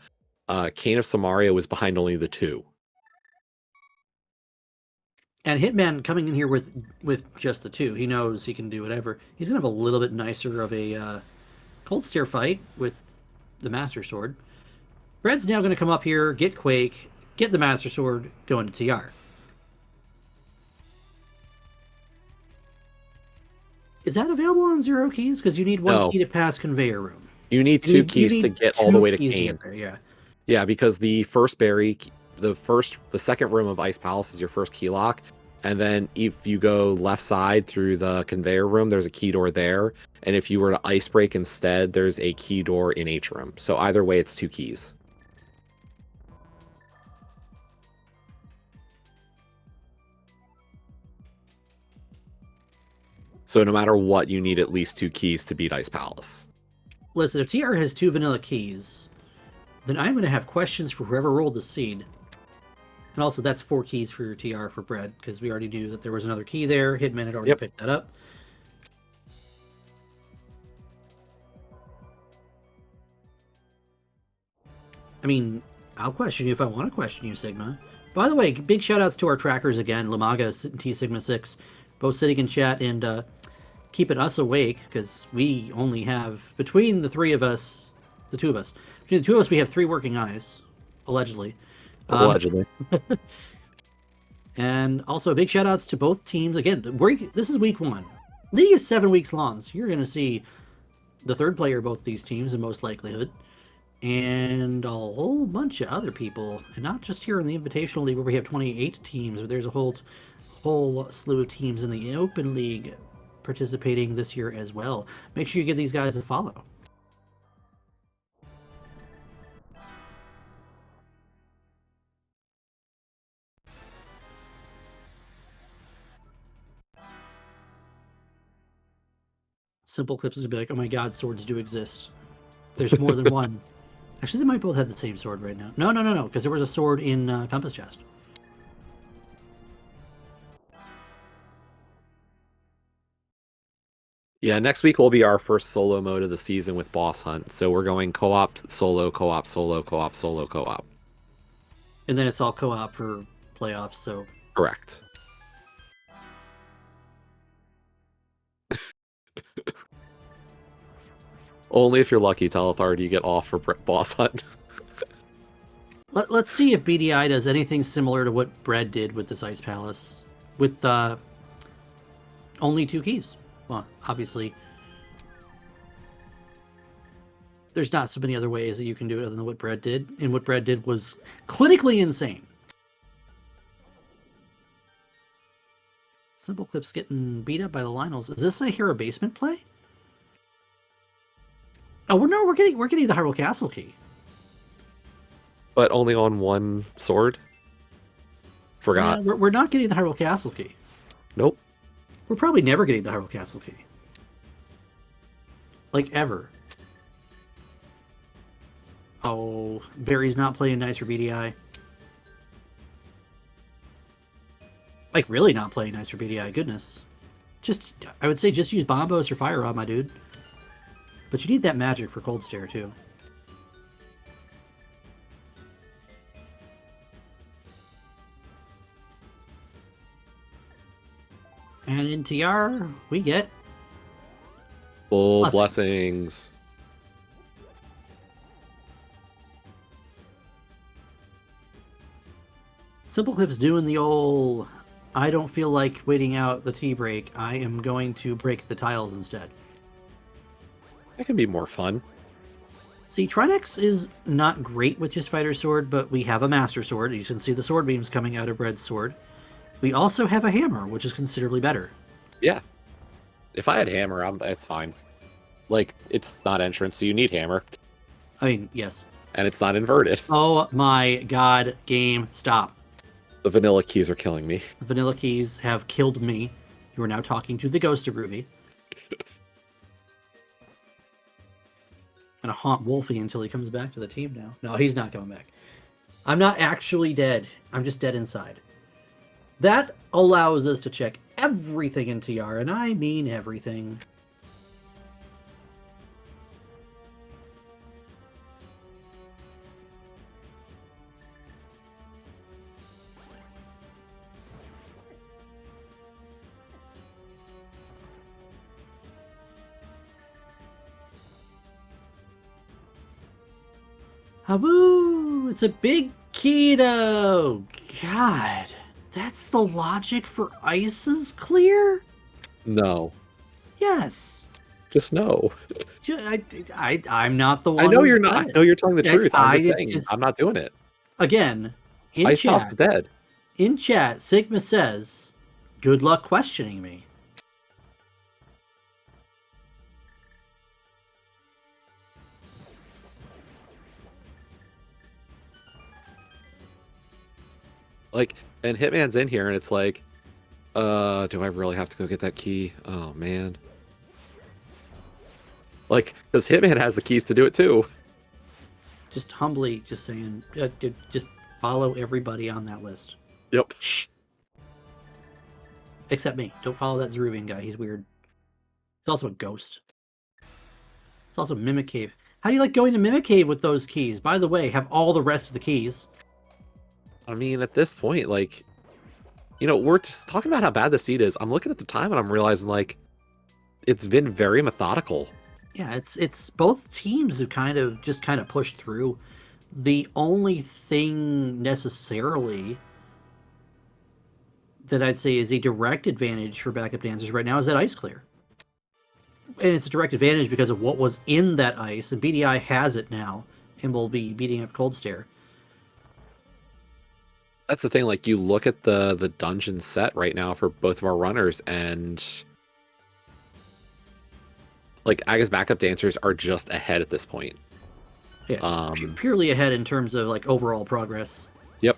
Cane of Samaria was behind only the 2. And Hitman coming in here with just the 2, he knows he can do whatever. He's gonna have a little bit nicer of a cold stare fight with the Master Sword. Red's now gonna come up here, get Quake, get the Master Sword, go into TR. Is that available on 0 keys? Because you need 1 No. key to pass conveyor room. You need 2 keys to get all the way to Kane. Yeah. Yeah, because the first berry, the second room of Ice Palace is your first key lock, and then if you go left side through the conveyor room, there's a key door there, and if you were to ice break instead, there's a key door in H room. So either way, it's 2 keys. So no matter what, you need at least 2 keys to beat Ice Palace. Listen, if TR has 2 vanilla keys, then I'm going to have questions for whoever rolled the seed. And also, that's 4 keys for your TR for Bread, because we already knew that there was another key there. Hitman had already picked that up. I mean, I'll question you if I want to question you, Sigma. By the way, big shout-outs to our trackers again, Lamaga and T Sigma 6, both sitting in chat and keeping us awake, because we only have, between the 2 of us, we have 3 working eyes, allegedly. Allegedly. And also, big shout-outs to both teams. Again, this is week 1. League is 7 weeks long, so you're going to see the 3rd player of both these teams in most likelihood, and a whole bunch of other people, and not just here in the Invitational League where we have 28 teams, but there's a whole slew of teams in the Open League participating this year as well. Make sure you give these guys a follow. Simple Clips is be like, oh my god, swords do exist. There's more than one. Actually, they might both have the same sword right now. No, because there was a sword in Compass Chest. Yeah, next week will be our first solo mode of the season with Boss Hunt. So we're going co-op, solo, co-op, solo, co-op, solo, co-op. And then it's all co-op for playoffs, so... Correct. Only if you're lucky, Telethar, do you get off for Boss Hunt. Let's see if BDI does anything similar to what Bread did with this Ice Palace. With only 2 keys. Well, obviously, there's not so many other ways that you can do it other than what Bread did. And what Bread did was clinically insane. Simple Clips getting beat up by the Lionels. Is this a hero basement play? Oh, no, we're getting the Hyrule Castle key. But only on 1 sword? Forgot. Yeah, we're not getting the Hyrule Castle key. Nope. We're probably never getting the Hyrule Castle key. Like, ever. Oh, Barry's not playing nice for BDI. Like, really not playing nice for BDI. Goodness. I would say just use Bombos or Fire Rod, my dude. But you need that magic for Cold Stare, too. And in TR, we get... Full blessings. Simple Clip's doing the old, I don't feel like waiting out the tea break. I am going to break the tiles instead. That can be more fun. See, Trinex is not great with just Fighter Sword, but we have a Master Sword. You can see the sword beams coming out of Bread's sword. We also have a hammer, which is considerably better. Yeah. If I had hammer, it's fine. Like, it's not entrance, so you need hammer. I mean, yes. And it's not inverted. Oh my god, game, stop. The vanilla keys are killing me. The vanilla keys have killed me. You are now talking to the ghost of Groovy. Gonna haunt Wolfie until he comes back to the team now. No, he's not coming back. I'm not actually dead. I'm just dead inside. That allows us to check everything in TR, and I mean everything. Haboo! It's a big keto! God, that's the logic for ice's clear? No. Yes. Just no. I'm not the one. I know who you're not. I said it. know you're telling the truth. I'm just I saying just I'm not doing it. again Ice House is dead. in chat, Sigma says, "Good luck questioning me." Like, and Hitman's in here, and it's like, do I really have to go get that key? Oh man. Like, because Hitman has the keys to do it too. Just humbly, just saying, just follow everybody on that list. Yep. Shh. Except me. Don't follow that Zeruvian guy. He's weird. He's also a ghost. It's also Mimic Cave. How do you like going to Mimic Cave with those keys? By the way, have all the rest of the keys. I mean, at this point, like, you know, we're just talking about how bad the seed is. I'm looking at the time and I'm realizing, like, it's been very methodical. Yeah, it's both teams have kind of pushed through. The only thing necessarily that I'd say is a direct advantage for backup dancers right now is that ice clear. And it's a direct advantage because of what was in that ice, and BDI has it now and will be beating up Cold Stare. That's the thing, like, you look at the dungeon set right now for both of our runners, and like Aga's backup dancers are just ahead at this point. Yeah, purely ahead in terms of like overall progress. Yep.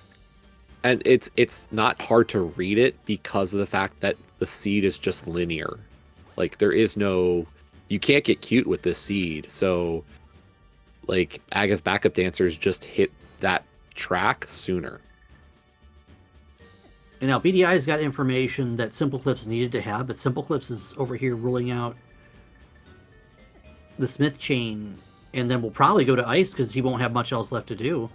And it's not hard to read it because of the fact that the seed is just linear. Like, there is no, you can't get cute with this seed. So like Aga's backup dancers just hit that track sooner. And now BDI's got information that Simple Clips needed to have, but Simple Clips is over here ruling out the Smith chain, and then we'll probably go to Ice because he won't have much else left to do.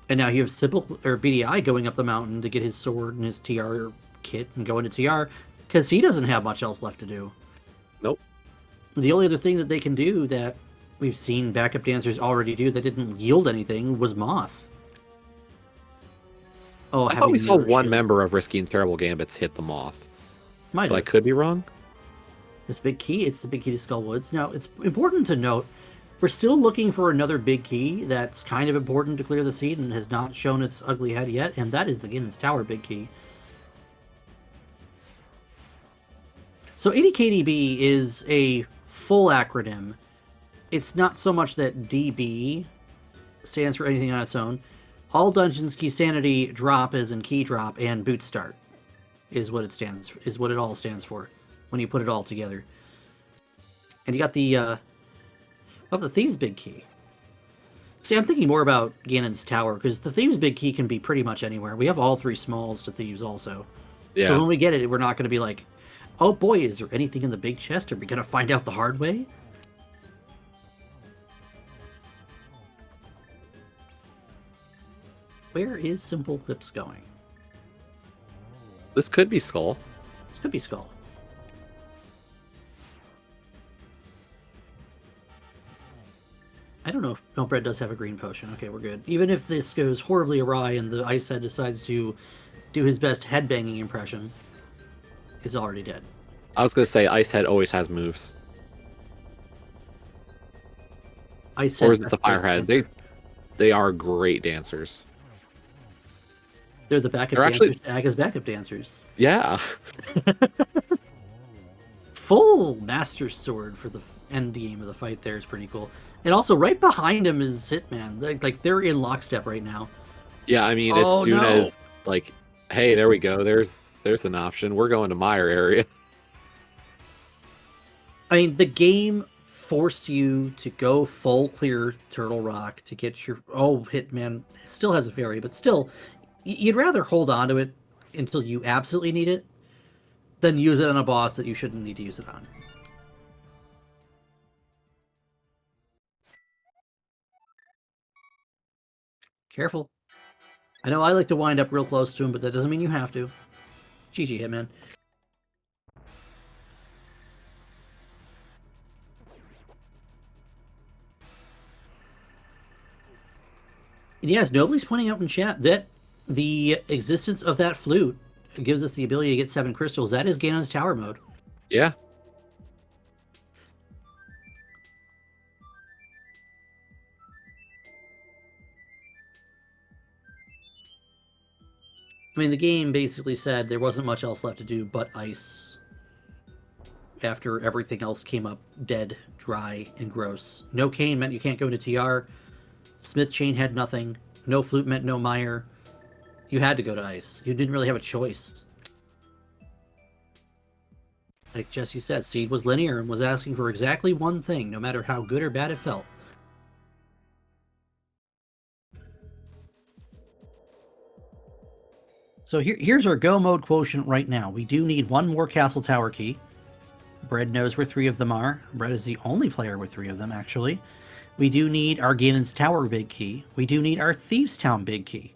And now you have BDI going up the mountain to get his sword and his TR kit and go into TR because he doesn't have much else left to do. Nope. The only other thing that they can do that we've seen backup dancers already do that didn't yield anything was Moth. Oh, I thought we saw one member of Risky and Terrible Gambits hit the Moth. But I could be wrong. This big key, it's the big key to Skullwoods. Now, it's important to note, we're still looking for another big key that's kind of important to clear the seed and has not shown its ugly head yet, and that is the Ginnens Tower big key. So 80KDB is a full acronym. It's not so much that DB stands for anything on its own. All dungeons key sanity drop as in key drop, and boot start is what it all stands for when you put it all together. And you got the Thieves' big key. See, I'm thinking more about Ganon's Tower, because the Thieves' big key can be pretty much anywhere. We have all three smalls to Thieves also. Yeah. So when we get it, we're not going to be like, oh boy, is there anything in the big chest? Are we going to find out the hard way? Where is Simple Clips going? This could be Skull. This could be Skull. I don't know if... No, Brett does have a green potion. Okay, we're good. Even if this goes horribly awry and the Ice Head decides to do his best headbanging impression, it's already dead. I was going to say, Ice Head always has moves. Ice Head, or is it the Firehead? They are great dancers. They're the backup dancers. Aga's backup dancers. Yeah. Full Master Sword for the end game of the fight there is pretty cool. And also, right behind him is Hitman. Like they're in lockstep right now. Yeah, I mean, as soon as, like, hey, there we go. There's an option. We're going to Meyer area. I mean, the game forced you to go full clear Turtle Rock to get your... Oh, Hitman still has a fairy, but still, you'd rather hold on to it until you absolutely need it than use it on a boss that you shouldn't need to use it on. Careful. I know I like to wind up real close to him, but that doesn't mean you have to. GG, Hitman. And yes, nobody's pointing out in chat that the existence of that flute gives us the ability to get 7 crystals. That is Ganon's Tower mode. Yeah. I mean, the game basically said there wasn't much else left to do but ice after everything else came up dead, dry, and gross. No cane meant you can't go into TR. Smith Chain had nothing. No flute meant no mire. You had to go to ice. You didn't really have a choice. Like Jesse said, Seed was linear and was asking for exactly one thing, no matter how good or bad it felt. So here's our go mode quotient right now. We do need one more Castle Tower key. Bread knows where 3 of them are. Bread is the only player with 3 of them, actually. We do need our Ganon's Tower big key. We do need our Thieves' Town big key.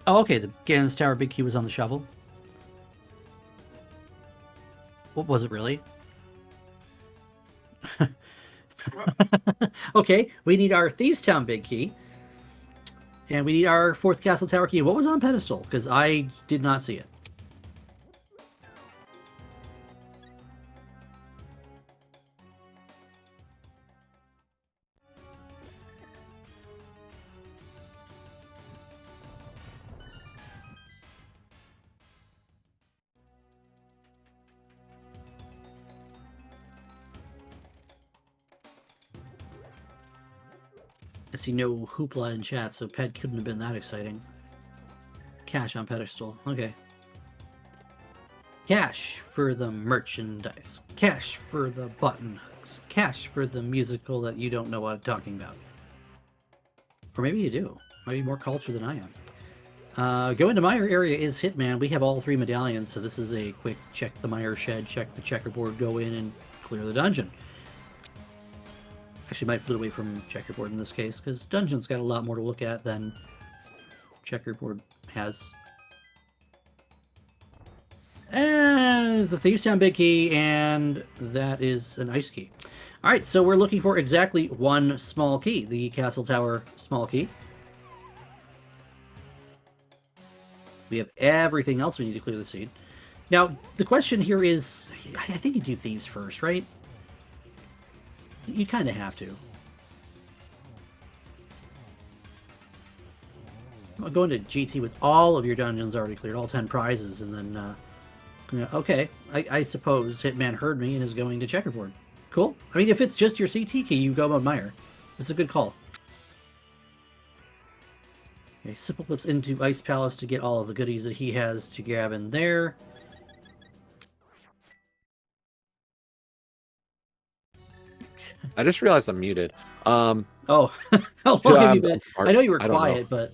Oh, okay, the Ganon's Tower big key was on the shovel. What was it really? Okay, we need our Thieves' Town big key. And we need our 4th Castle Tower key. What was on pedestal? Because I did not see it. I see no hoopla in chat, so Ped couldn't have been that exciting. Cash on pedestal. Okay. Cash for the merchandise. Cash for the button hooks. Cash for the musical that you don't know what I'm talking about. Or maybe you do. Maybe more culture than I am. Go into Mire area is Hitman. We have all 3 medallions, so this is a quick check the Mire shed, check the checkerboard, go in and clear the dungeon. Actually, might flute away from checkerboard in this case, because dungeon's got a lot more to look at than checkerboard has. And the Thieves' Town big key, and that is an ice key. All right, so we're looking for exactly 1 small key, the Castle Tower small key. We have everything else we need to clear the seed. Now, the question here is, I think you do Thieves first, right? You kind of have to. I'll go into GT with all of your dungeons already cleared, all 10 prizes, and then, okay, I suppose Hitman heard me and is going to checkerboard. Cool. I mean, if it's just your CT key, you go on Mire. It's a good call. Okay, Simple Clips into Ice Palace to get all of the goodies that he has to grab in there. I just realized I'm muted. Oh, how long have you been? I know you were I don't know. quiet, but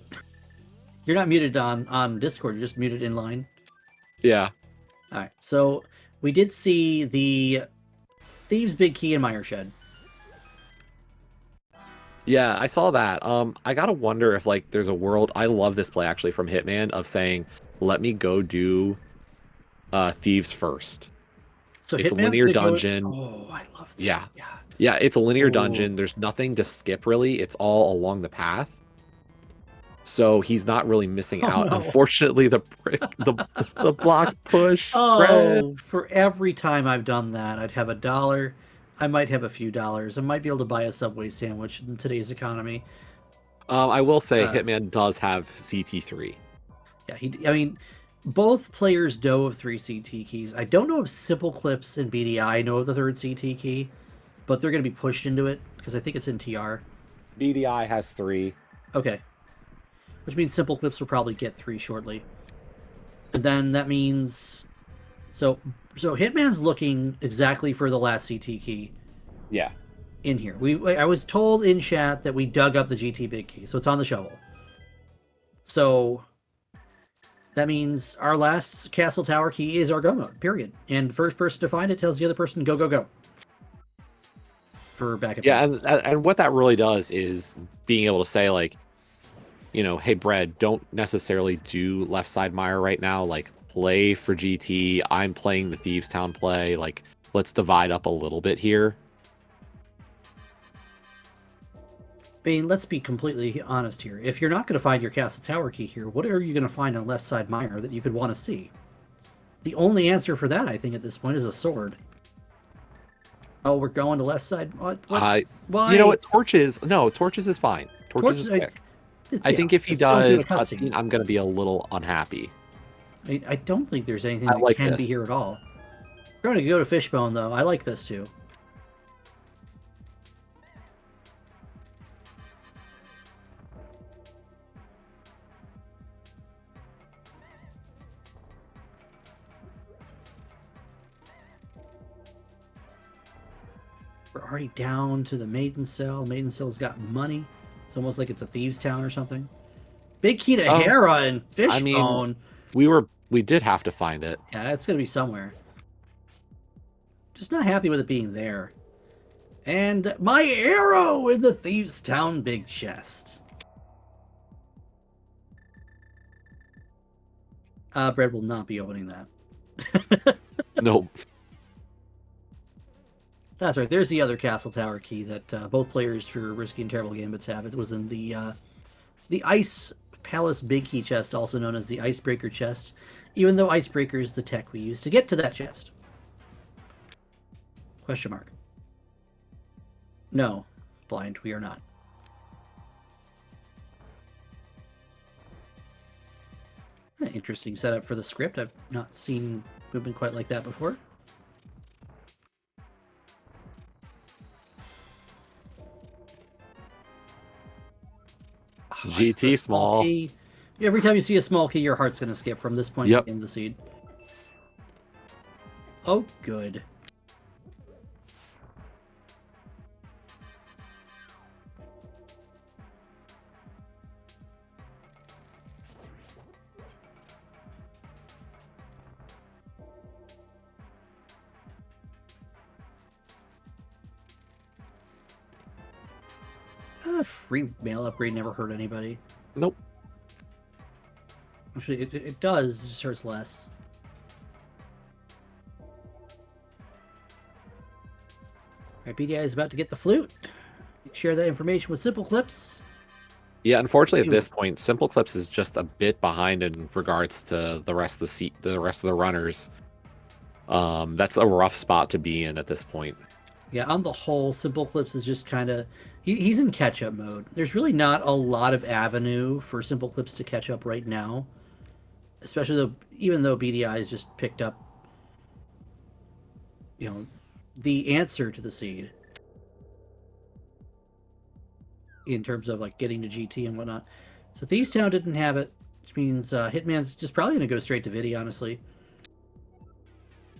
you're not muted on Discord. You're just muted in line. Yeah. All right. So we did see the Thieves' big key in Mire Shed. Yeah, I saw that. I gotta wonder if like there's a world. I love this play actually from Hitman of saying, "Let me go do Thieves first." So It's a Hitman's linear gonna go- dungeon. Oh, I love this. Yeah. Yeah. Yeah, it's a linear Ooh. dungeon. There's nothing to skip really. It's all along the path. So he's not really missing out. No. Unfortunately, the block push. Oh, Red. for every time I've done that, I'd have $1. I might have a few dollars. I might be able to buy a Subway sandwich in today's economy. I will say Hitman does have CT3. Yeah, I mean, both players know of 3 CT keys. I don't know if Simple Clips and BDI know of the 3rd CT key. but they're going to be pushed into it because I think it's in TR. BDI has 3. Okay. Which means Simple Clips will probably get 3 shortly. And then that means... So Hitman's looking exactly for the last CT key. Yeah. In here. I was told in chat that we dug up the GT big key, so it's on the shovel. So that means our last castle tower key is our go mode, period. And first person to find it tells the other person go, go, go. For backup. Yeah, and what that really does is being able to say, like, you know, hey, Bread, don't necessarily do left side mire right now. Like, play for GT. I'm playing the Thieves Town play. Like, let's divide up a little bit here. I mean, let's be completely honest here. If you're not going to find your castle tower key here, what are you going to find on left side mire that you could want to see? The only answer for that, I think, at this point is a sword. Oh, we're going to left side. What? Why? You know what? Torches is fine. Torches is quick. I think if he does cutscene, I'm going to be a little unhappy. I don't think there's anything that can be here at all. We're going to go to Fishbone, though. I like this, too. We're already down to the Maiden Cell. Maiden Cell's got money. It's almost like it's a thieves' town or something. Big key to Hera and Fishbone. I mean, we did have to find it. Yeah, it's gonna be somewhere. Just not happy with it being there. And my arrow in the thieves' town big chest. Bread will not be opening that. Nope. That's right. There's the other castle tower key that both players for Risky and Terrible Gambits have. It was in the Ice Palace Big Key chest, also known as the Icebreaker chest, even though Icebreaker is the tech we use to get to that chest. Question mark. No, Blind, we are not. Interesting setup for the script. I've not seen movement quite like that before. GT small. Key. Every time you see a small key, your heart's going to skip from this point to the end of the seed. Oh, good. Free mail upgrade never hurt anybody. Nope. Actually, it does. It just hurts less. Alright, BDI is about to get the flute. Share that information with Simple Clips. Yeah, unfortunately, at this point, Simple Clips is just a bit behind in regards to the rest of the rest of the runners. That's a rough spot to be in at this point. Yeah, on the whole, Simple Clips is just kind of... He's in catch-up mode. There's really not a lot of avenue for Simple Clips to catch up right now. Especially even though BDI has just picked up, you know, the answer to the seed. In terms of, like, getting to GT and whatnot. So Thieves Town didn't have it, which means Hitman's just probably going to go straight to Vidi, honestly.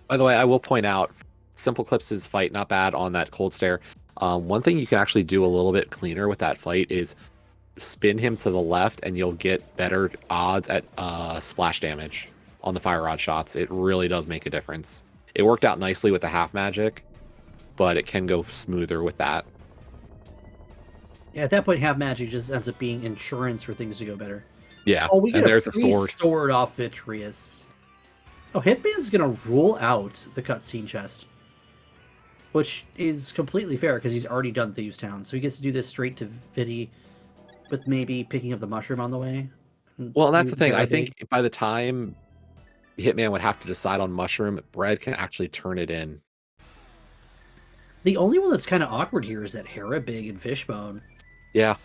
By the way, I will point out, Simple Clips' fight not bad on that cold stare. One thing you can actually do a little bit cleaner with that fight is spin him to the left, and you'll get better odds at splash damage on the fire rod shots. It really does make a difference. It worked out nicely with the half magic, but it can go smoother with that. Yeah, at that point, half magic just ends up being insurance for things to go better. Yeah, oh, we get and there's a sword off Vitreous. Oh, Hitman's gonna rule out the cutscene chest, which is completely fair because he's already done Thieves Town, so he gets to do this straight to Vidi, with maybe picking up the mushroom on the way. Well, that's the thing. I think by the time Hitman would have to decide on mushroom, Bread can actually turn it in. The only one that's kind of awkward here is that Hera, Big, and Fishbone. Yeah.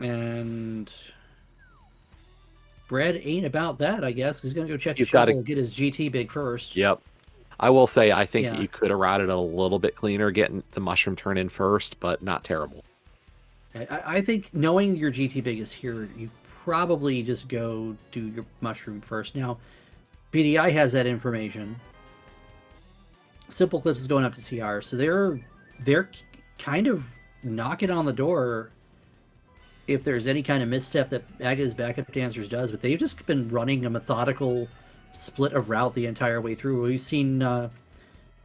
And Bread ain't about that, I guess. He's going to go check the shovel and get his GT Big first. Yep. I will say, I think Yeah. you could have routed it a little bit cleaner, getting the mushroom turn in first, but not terrible. I think knowing your GT big is here, you probably just go do your mushroom first. Now, BDI has that information. Simple Clips is going up to TR, so they're kind of knocking on the door if there's any kind of misstep that Aga's backup dancers does, but they've just been running a methodical split of route the entire way through. We've seen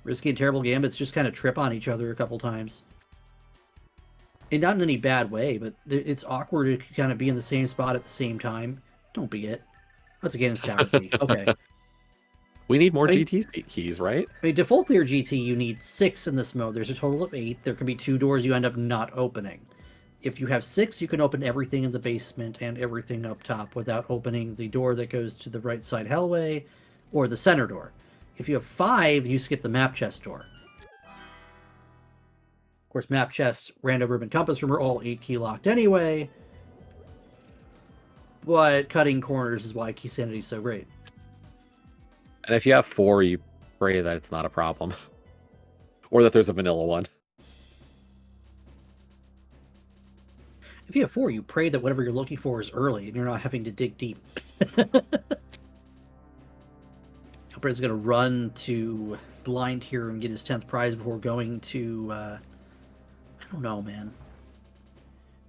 Risky and Terrible Gambits just kind of trip on each other a couple times. And not in any bad way, but it's awkward to kind of be in the same spot at the same time. Don't be it. Once again, it's Tower Key. Okay. We need more GT keys, right? I mean, default clear GT, you need 6 in this mode. There's a total of 8. There can be 2 doors you end up not opening. If you have 6, you can open everything in the basement and everything up top without opening the door that goes to the right side hallway or the center door. If you have 5, you skip the map chest door. Of course, map chest, random ribbon compass room are all 8 key locked anyway. But cutting corners is why key sanity is so great. And if you have 4, you pray that it's not a problem. Or that there's a vanilla one. If you have 4, you pray that whatever you're looking for is early and you're not having to dig deep. Brad's going to run to blind here and get his 10th prize before going to... I don't know, man.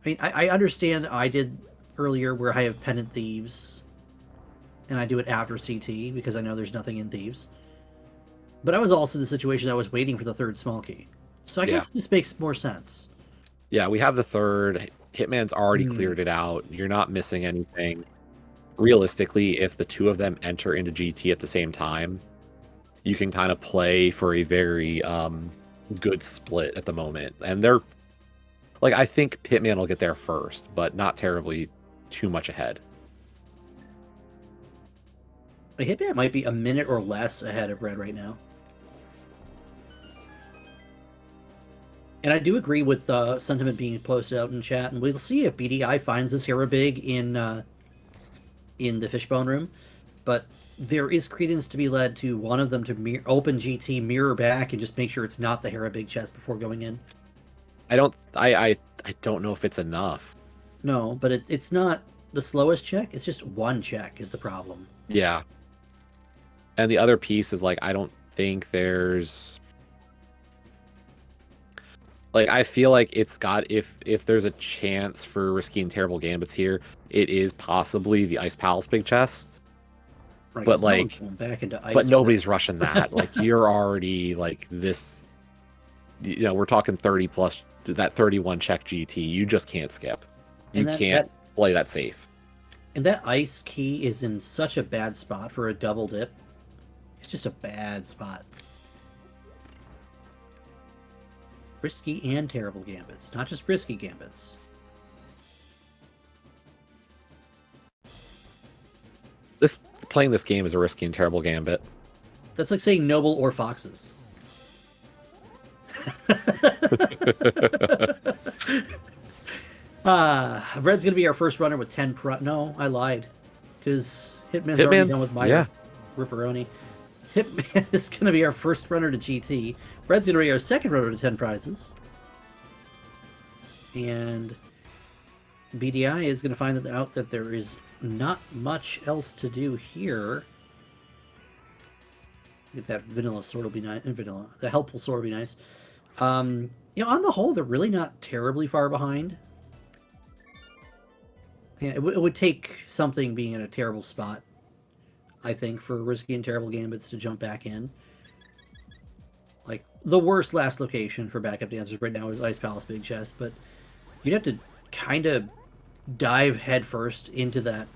I mean, I understand I did earlier where I have Pendant Thieves, and I do it after CT because I know there's nothing in Thieves. But I was also in the situation I was waiting for the 3rd small key. So I guess this makes more sense. Yeah, we have the 3rd. Hitman's already cleared it out. You're not missing anything. Realistically, if the 2 of them enter into GT at the same time, you can kind of play for a very good split at the moment. And they're like, I think Hitman will get there first, but not terribly too much ahead. Hitman might be a minute or less ahead of Red right now. And I do agree with the sentiment being posted out in chat, and we'll see if BDI finds this hero big in the Fishbone Room. But there is credence to be led to one of them to open GT, mirror back, and just make sure it's not the hero big chest before going in. I don't know if it's enough. No, but it's not the slowest check. It's just one check is the problem. Yeah. And the other piece is, like, I don't think there's... Like, I feel like it's got... If there's a chance for Risky and Terrible Gambits here, it is possibly the Ice Palace big chest. Right, but, like... Going back into ice, but nobody's rushing that. Like, you're already, like, this... You know, we're talking 30 plus... That 31 check GT, you just can't skip. You can't play that safe. And that ice key is in such a bad spot for a double dip. It's just a bad spot. Risky and Terrible Gambits, not just Risky Gambits. Playing this game is a Risky and Terrible Gambit. That's like saying Noble or Foxes. Red's gonna be our first runner with 10 No, I lied. Because Hitman's already done with my Ripperoni. Hitman is gonna be our first runner to GT. Red's gonna be our second runner to 10 prizes. And BDI is gonna find out that there is not much else to do here. Get that vanilla sword will be nice. The helpful sword will be nice. You know, on the whole, they're really not terribly far behind. Yeah, it would take something being in a terrible spot, I think, for Risky and Terrible Gambits to jump back in. Like, the worst last location for backup dancers right now is Ice Palace Big Chest, but you'd have to kind of dive headfirst into that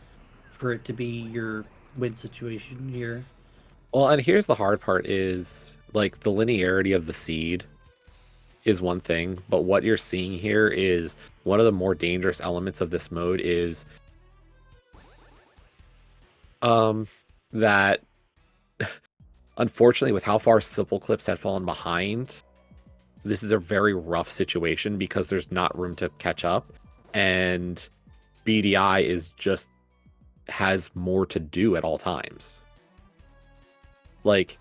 for it to be your win situation here. Well, and here's the hard part is, like, the linearity of the seed is one thing, but what you're seeing here is one of the more dangerous elements of this mode is that unfortunately with how far Simple Clips had fallen behind, this is a very rough situation because there's not room to catch up, and BDI is just has more to do at all times. Like,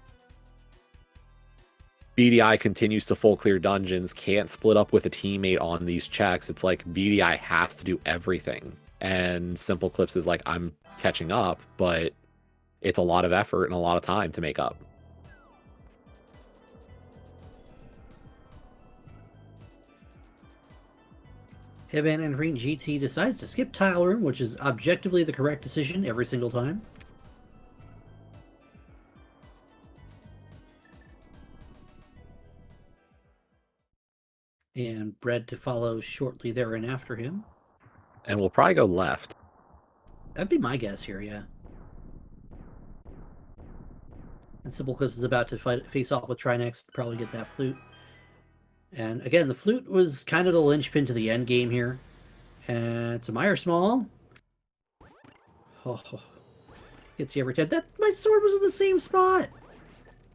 BDI continues to full clear dungeons, can't split up with a teammate on these checks. It's like BDI has to do everything. And Simple Clips is like, I'm catching up, but it's a lot of effort and a lot of time to make up. Hitman and Green GT decides to skip Tile Room, which is objectively the correct decision every single time. And Bread to follow shortly therein after him. And we'll probably go left. That'd be my guess here, yeah. And Simple Clips is about to face off with Trinex to probably get that flute. And again, the flute was kind of the linchpin to the end game here. And it's a Meyer Small. Oh, gets you every time. That my sword was in the same spot.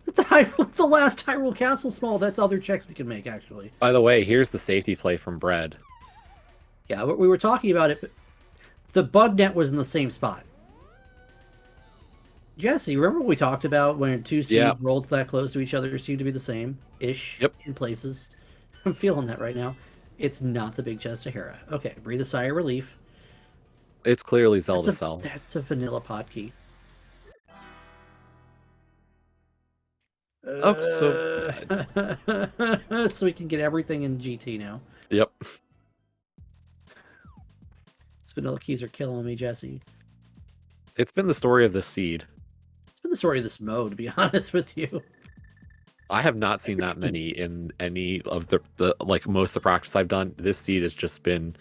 The last Hyrule Castle Small. That's other checks we can make, actually. By the way, here's the safety play from Bread. Yeah, we were talking about it, but the bug net was in the same spot. Jesse, remember what we talked about when two seeds rolled that close to each other seemed to be the same-ish in places? I'm feeling that right now. It's not the big chest of Hera. Okay, breathe a sigh of relief. It's clearly Zelda Cell. That's a vanilla pot key. Oh, so so we can get everything in GT now. Yep. These vanilla keys are killing me, Jesse. It's been the story of this seed. It's been the story of this mode, to be honest with you. I have not seen that many in any of the like most of the practice I've done. This seed has just been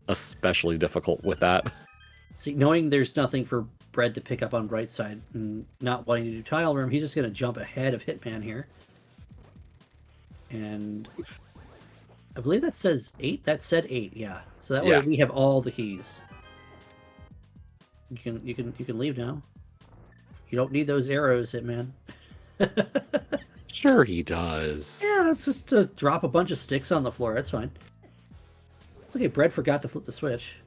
especially difficult with that. See, knowing there's nothing for Bread to pick up on right side and not wanting to do Tile Room, he's just going to jump ahead of Hitman here. And I believe that says 8. That said 8, yeah. So that way we have all the keys. You can leave now. You don't need those arrows, Hitman. Sure he does. Yeah, it's just to drop a bunch of sticks on the floor. That's fine. It's okay. Bread forgot to flip the switch.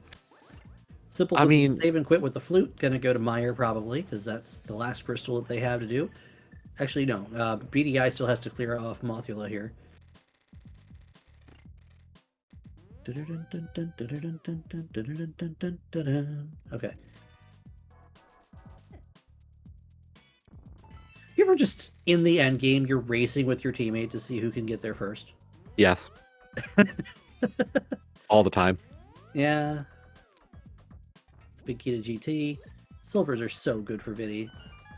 Simple. I mean, save and quit with the flute. Gonna go to Meyer probably because that's the last crystal that they have to do. Actually, no. BDI still has to clear off Mothula here. Okay. You ever just in the end game you're racing with your teammate to see who can get there first? Yes. All the time. Yeah. It's a big key to GT. Silvers are so good for Vidi.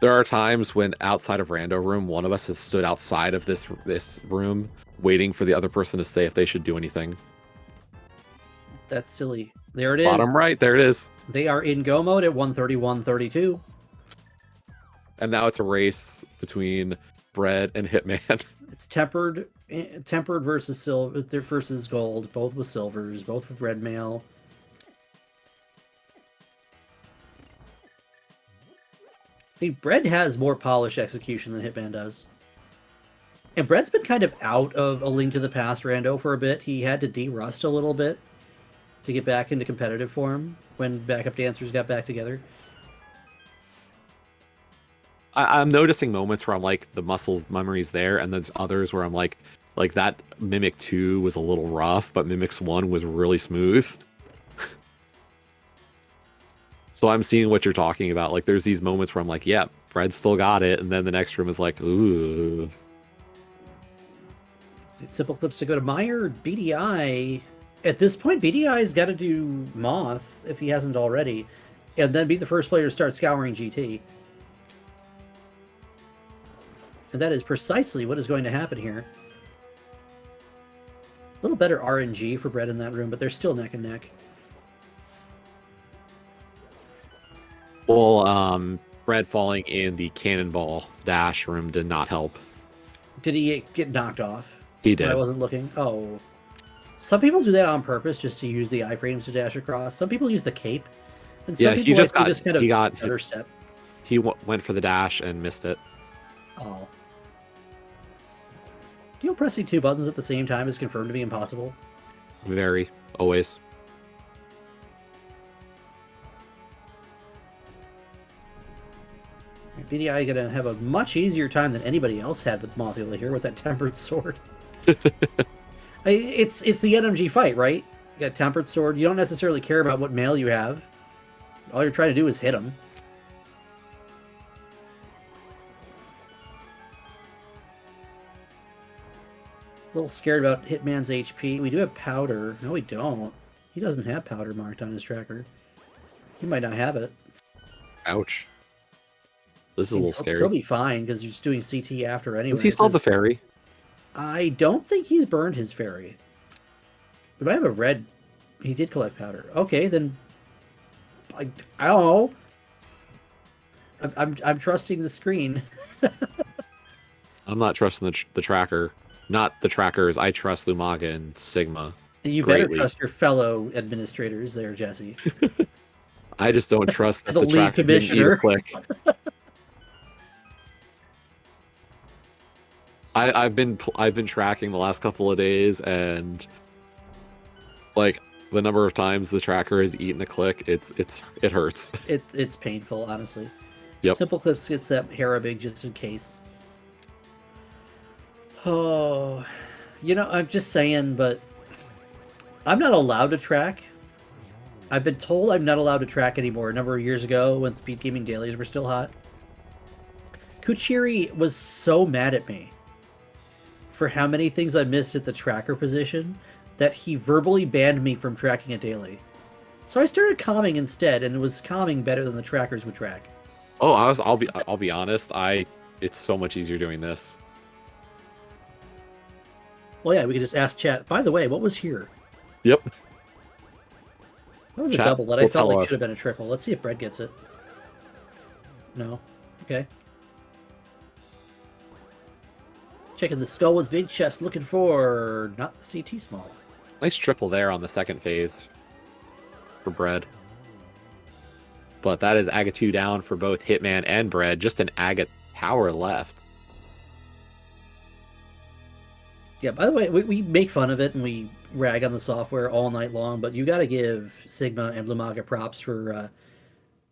There are times when outside of Rando Room, one of us has stood outside of this room waiting for the other person to say if they should do anything. That's silly. There it is. Bottom right, there it is. They are in go mode at 131.32. And now it's a race between Bread and Hitman. It's tempered versus silver versus gold, both with silvers, both with red mail. I think Bread has more polished execution than Hitman does. And Bread's been kind of out of A Link to the Past Rando for a bit. He had to de-rust a little bit to get back into competitive form when Backup Dancers got back together. I'm noticing moments where I'm like, the muscles memory's there, and there's others where I'm like that Mimic 2 was a little rough, but Mimics 1 was really smooth. So I'm seeing what you're talking about. Like, there's these moments where I'm like, yeah, Bread still got it, and then the next room is like, ooh. Simple Clips to go to Meyer. BDI. At this point, BDI's got to do Moth, if he hasn't already, and then be the first player to start scouring GT. And that is precisely what is going to happen here. A little better RNG for Bread in that room, but they're still neck and neck. Well, Bread falling in the Cannonball Dash room did not help. Did he get knocked off? He did. I wasn't looking. Oh. Some people do that on purpose just to use the iframes to dash across. Some people use the cape. And some people just kind of better step. He went for the dash and missed it. Oh. Do you know pressing 2 buttons at the same time is confirmed to be impossible? Very. Always. VDI gonna have a much easier time than anybody else had with Mothula here with that tempered sword. It's the NMG fight, right? You got tempered sword. You don't necessarily care about what mail you have. All you're trying to do is hit them. A little scared about Hitman's HP. We do have powder. No, we don't. He doesn't have powder marked on his tracker. He might not have it. Ouch. This is a little scary. He'll be fine because you're just doing CT after anyway. Does he still have the ferry? I don't think he's burned his ferry. But I have a red. He did collect powder. Okay, then. I don't know. I'm trusting the screen. I'm not trusting the tracker. Not the trackers. I trust Lumaga and Sigma. And you better trust your fellow administrators there, Jesse. I just don't trust that the lead tracker commissioner. didn't eat a click. I've been tracking the last couple of days, and like the number of times the tracker has eaten a click, it hurts. It's painful, honestly. Yep. Simple Clips gets that Harabig just in case. Oh, I'm just saying, but I'm not allowed to track. I've been told I'm not allowed to track anymore a number of years ago when SpeedGaming dailies were still hot. Kuchiri was so mad at me for how many things I missed at the tracker position that he verbally banned me from tracking a daily. So I started calming instead, and it was calming better than the trackers would track. Oh, I'll be honest. It's so much easier doing this. Well, yeah, we could just ask chat. By the way, what was here? Yep. That was a double that I felt like should have been a triple. Let's see if Brett gets it. No. Okay. Checking the Skullwood's big chest, looking for not the CT small. Nice triple there on the second phase for Bread. But that is Aga 2 down for both Hitman and Bread. Just an Aga tower left. Yeah, by the way, we make fun of it and we rag on the software all night long, but you got to give Sigma and Lumaga props for...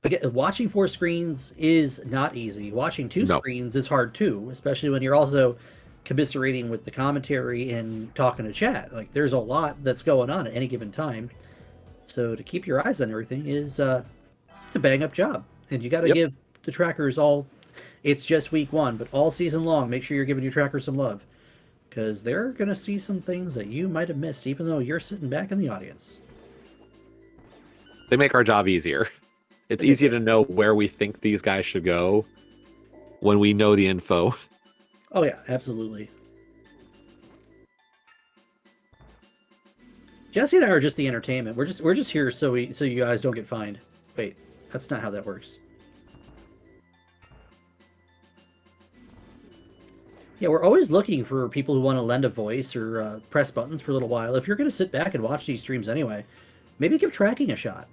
again, watching 4 screens is not easy. Watching 2 screens is hard too, especially when you're also commiserating with the commentary and talking to chat. Like, there's a lot that's going on at any given time. So to keep your eyes on everything is it's a bang-up job. And you got to give the trackers all... It's just week 1, but all season long, make sure you're giving your trackers some love. Because they're going to see some things that you might have missed, even though you're sitting back in the audience. They make our job easier. It's easy to know where we think these guys should go when we know the info. Oh yeah, absolutely. Jesse and I are just the entertainment. We're just here so you guys don't get fined. Wait, that's not how that works. Yeah, we're always looking for people who want to lend a voice or press buttons for a little while. If you're going to sit back and watch these streams anyway, maybe give tracking a shot.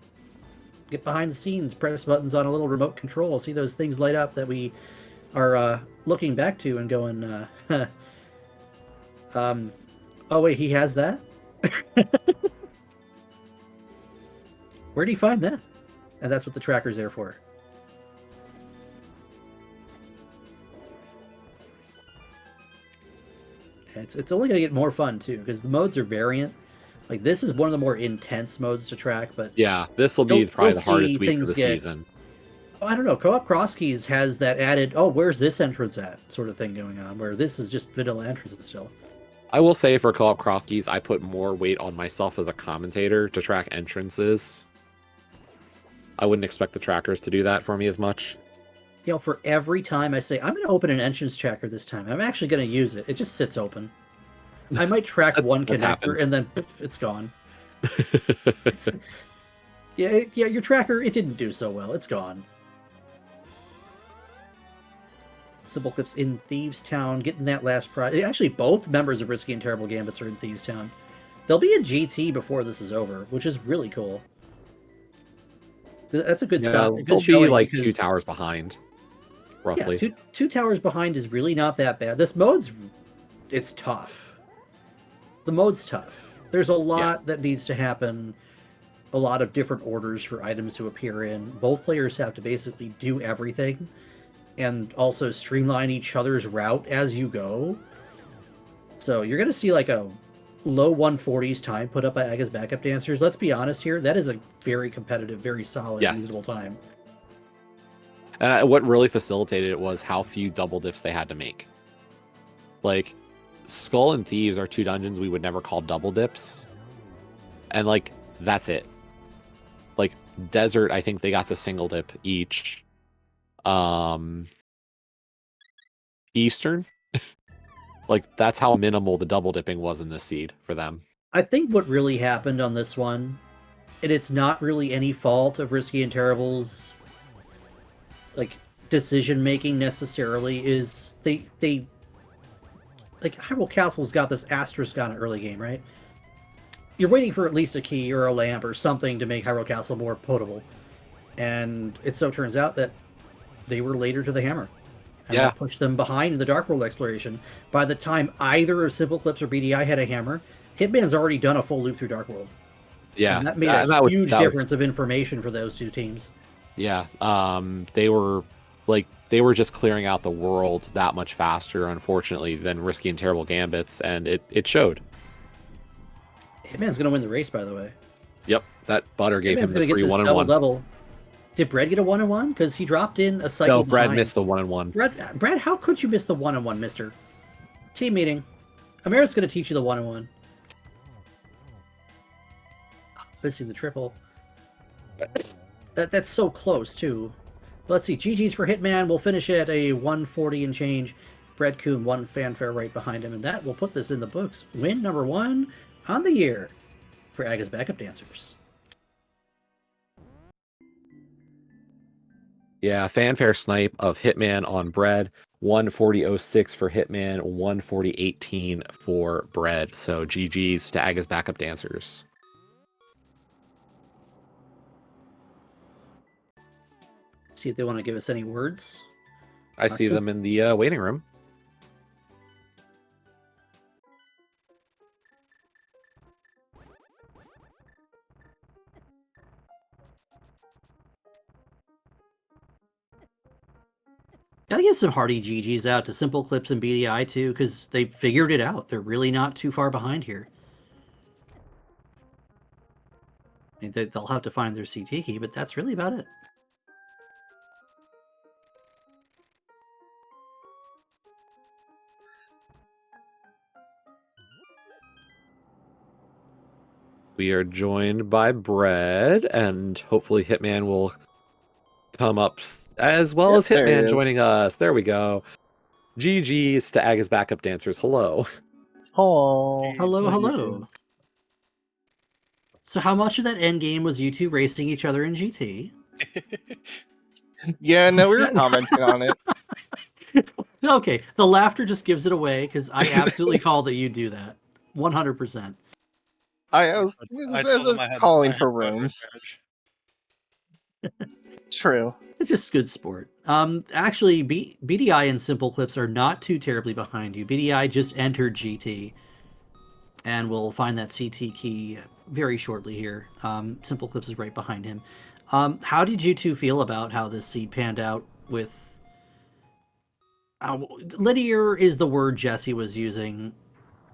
Get behind the scenes, press buttons on a little remote control, see those things light up that we are looking back to and going, oh wait, he has that? Where'd he find that? And that's what the tracker's there for. It's only going to get more fun, too, because the modes are variant. Like, this is one of the more intense modes to track, but... Yeah, this will be probably the hardest week of the season. I don't know, Co-op Cross Keys has that added, oh, where's this entrance at, sort of thing going on, where this is just vanilla entrances still. I will say for Co-op Cross Keys, I put more weight on myself as a commentator to track entrances. I wouldn't expect the trackers to do that for me as much. You know, for every time I say, I'm going to open an entrance tracker this time, I'm actually going to use it. It just sits open. I might track one connector happened. and then poof, it's gone. Yeah, your tracker, it didn't do so well. It's gone. Simple Clips in Thieves Town, getting that last prize. Actually, both members of Risky and Terrible Gambits are in Thieves Town. They'll be in GT before this is over, which is really cool. That's a good sign. They'll be like 2 towers behind. Roughly. Yeah, two towers behind is really not that bad. This mode's... it's tough. The mode's tough. There's a lot that needs to happen. A lot of different orders for items to appear in. Both players have to basically do everything. and also streamline each other's route as you go. So you're going to see like a low 140s time put up by Aga's backup dancers. Let's be honest here, that is a very competitive, very solid, Yes. reasonable time. And what really facilitated it was how few double dips they had to make. Like, Skull and Thieves are 2 dungeons we would never call double dips. And, like, that's it. Like, Desert, I think they got the single dip each. Eastern? Like, that's how minimal the double dipping was in this seed for them. I think what really happened on this one, and it's not really any fault of Risky and Terrible's like decision making necessarily, is they like Hyrule Castle's got this asterisk on it early game, right? You're waiting for at least a key or a lamp or something to make Hyrule Castle more potable. And it so turns out that they were later to the hammer. And that pushed them behind in the Dark World exploration. By the time either of Simple Clips or BDI had a hammer, Hitman's already done a full loop through Dark World. Yeah. And that made a huge difference of information for those two teams. Yeah. They were just clearing out the world that much faster, unfortunately, than Risky and Terrible Gambits, and it showed. Hitman's going to win the race, by the way. Yep, that butter gave Hitman's him the 3 1-1. Double. Did Brad get a 1-1? Because he dropped in a cycle. No, Brad behind. missed the 1-1. Brad, how could you miss the 1-1, mister? Team meeting. Amira's going to teach you the 1-1. Missing the triple. That's so close, too. Let's see. GG's for Hitman. We'll finish at a 140 and change. Brad Kuhn, 1 fanfare right behind him. And that will put this in the books. Win number 1 on the year for Aga's backup dancers. Yeah, fanfare snipe of Hitman on Bread. 140.06 for Hitman, 140.18 for Bread. So GG's to Aga's backup dancers. Let's see if they want to give us any words. I see them in the waiting room. Gotta get some hearty GGs out to Simple Clips and BDI too, because they figured it out. They're really not too far behind here. I mean, they'll have to find their CT key, but that's really about it. We are joined by Bread, and hopefully Hitman will come up as well as Hitman joining us. There we go. GG's to Aga's backup dancers. Hello. Hello. Hello, hello. So how much of that end game was you two racing each other in GT? Yeah, no, we were commenting on it. Okay, the laughter just gives it away, because I absolutely call that you do that. 100%. I was calling for rooms. True. It's just good sport. Actually, BDI and Simple Clips are not too terribly behind you. BDI just entered GT, and we'll find that CT key very shortly here. Simple Clips is right behind him. How did you two feel about how this seed panned out with... linear is the word Jesse was using.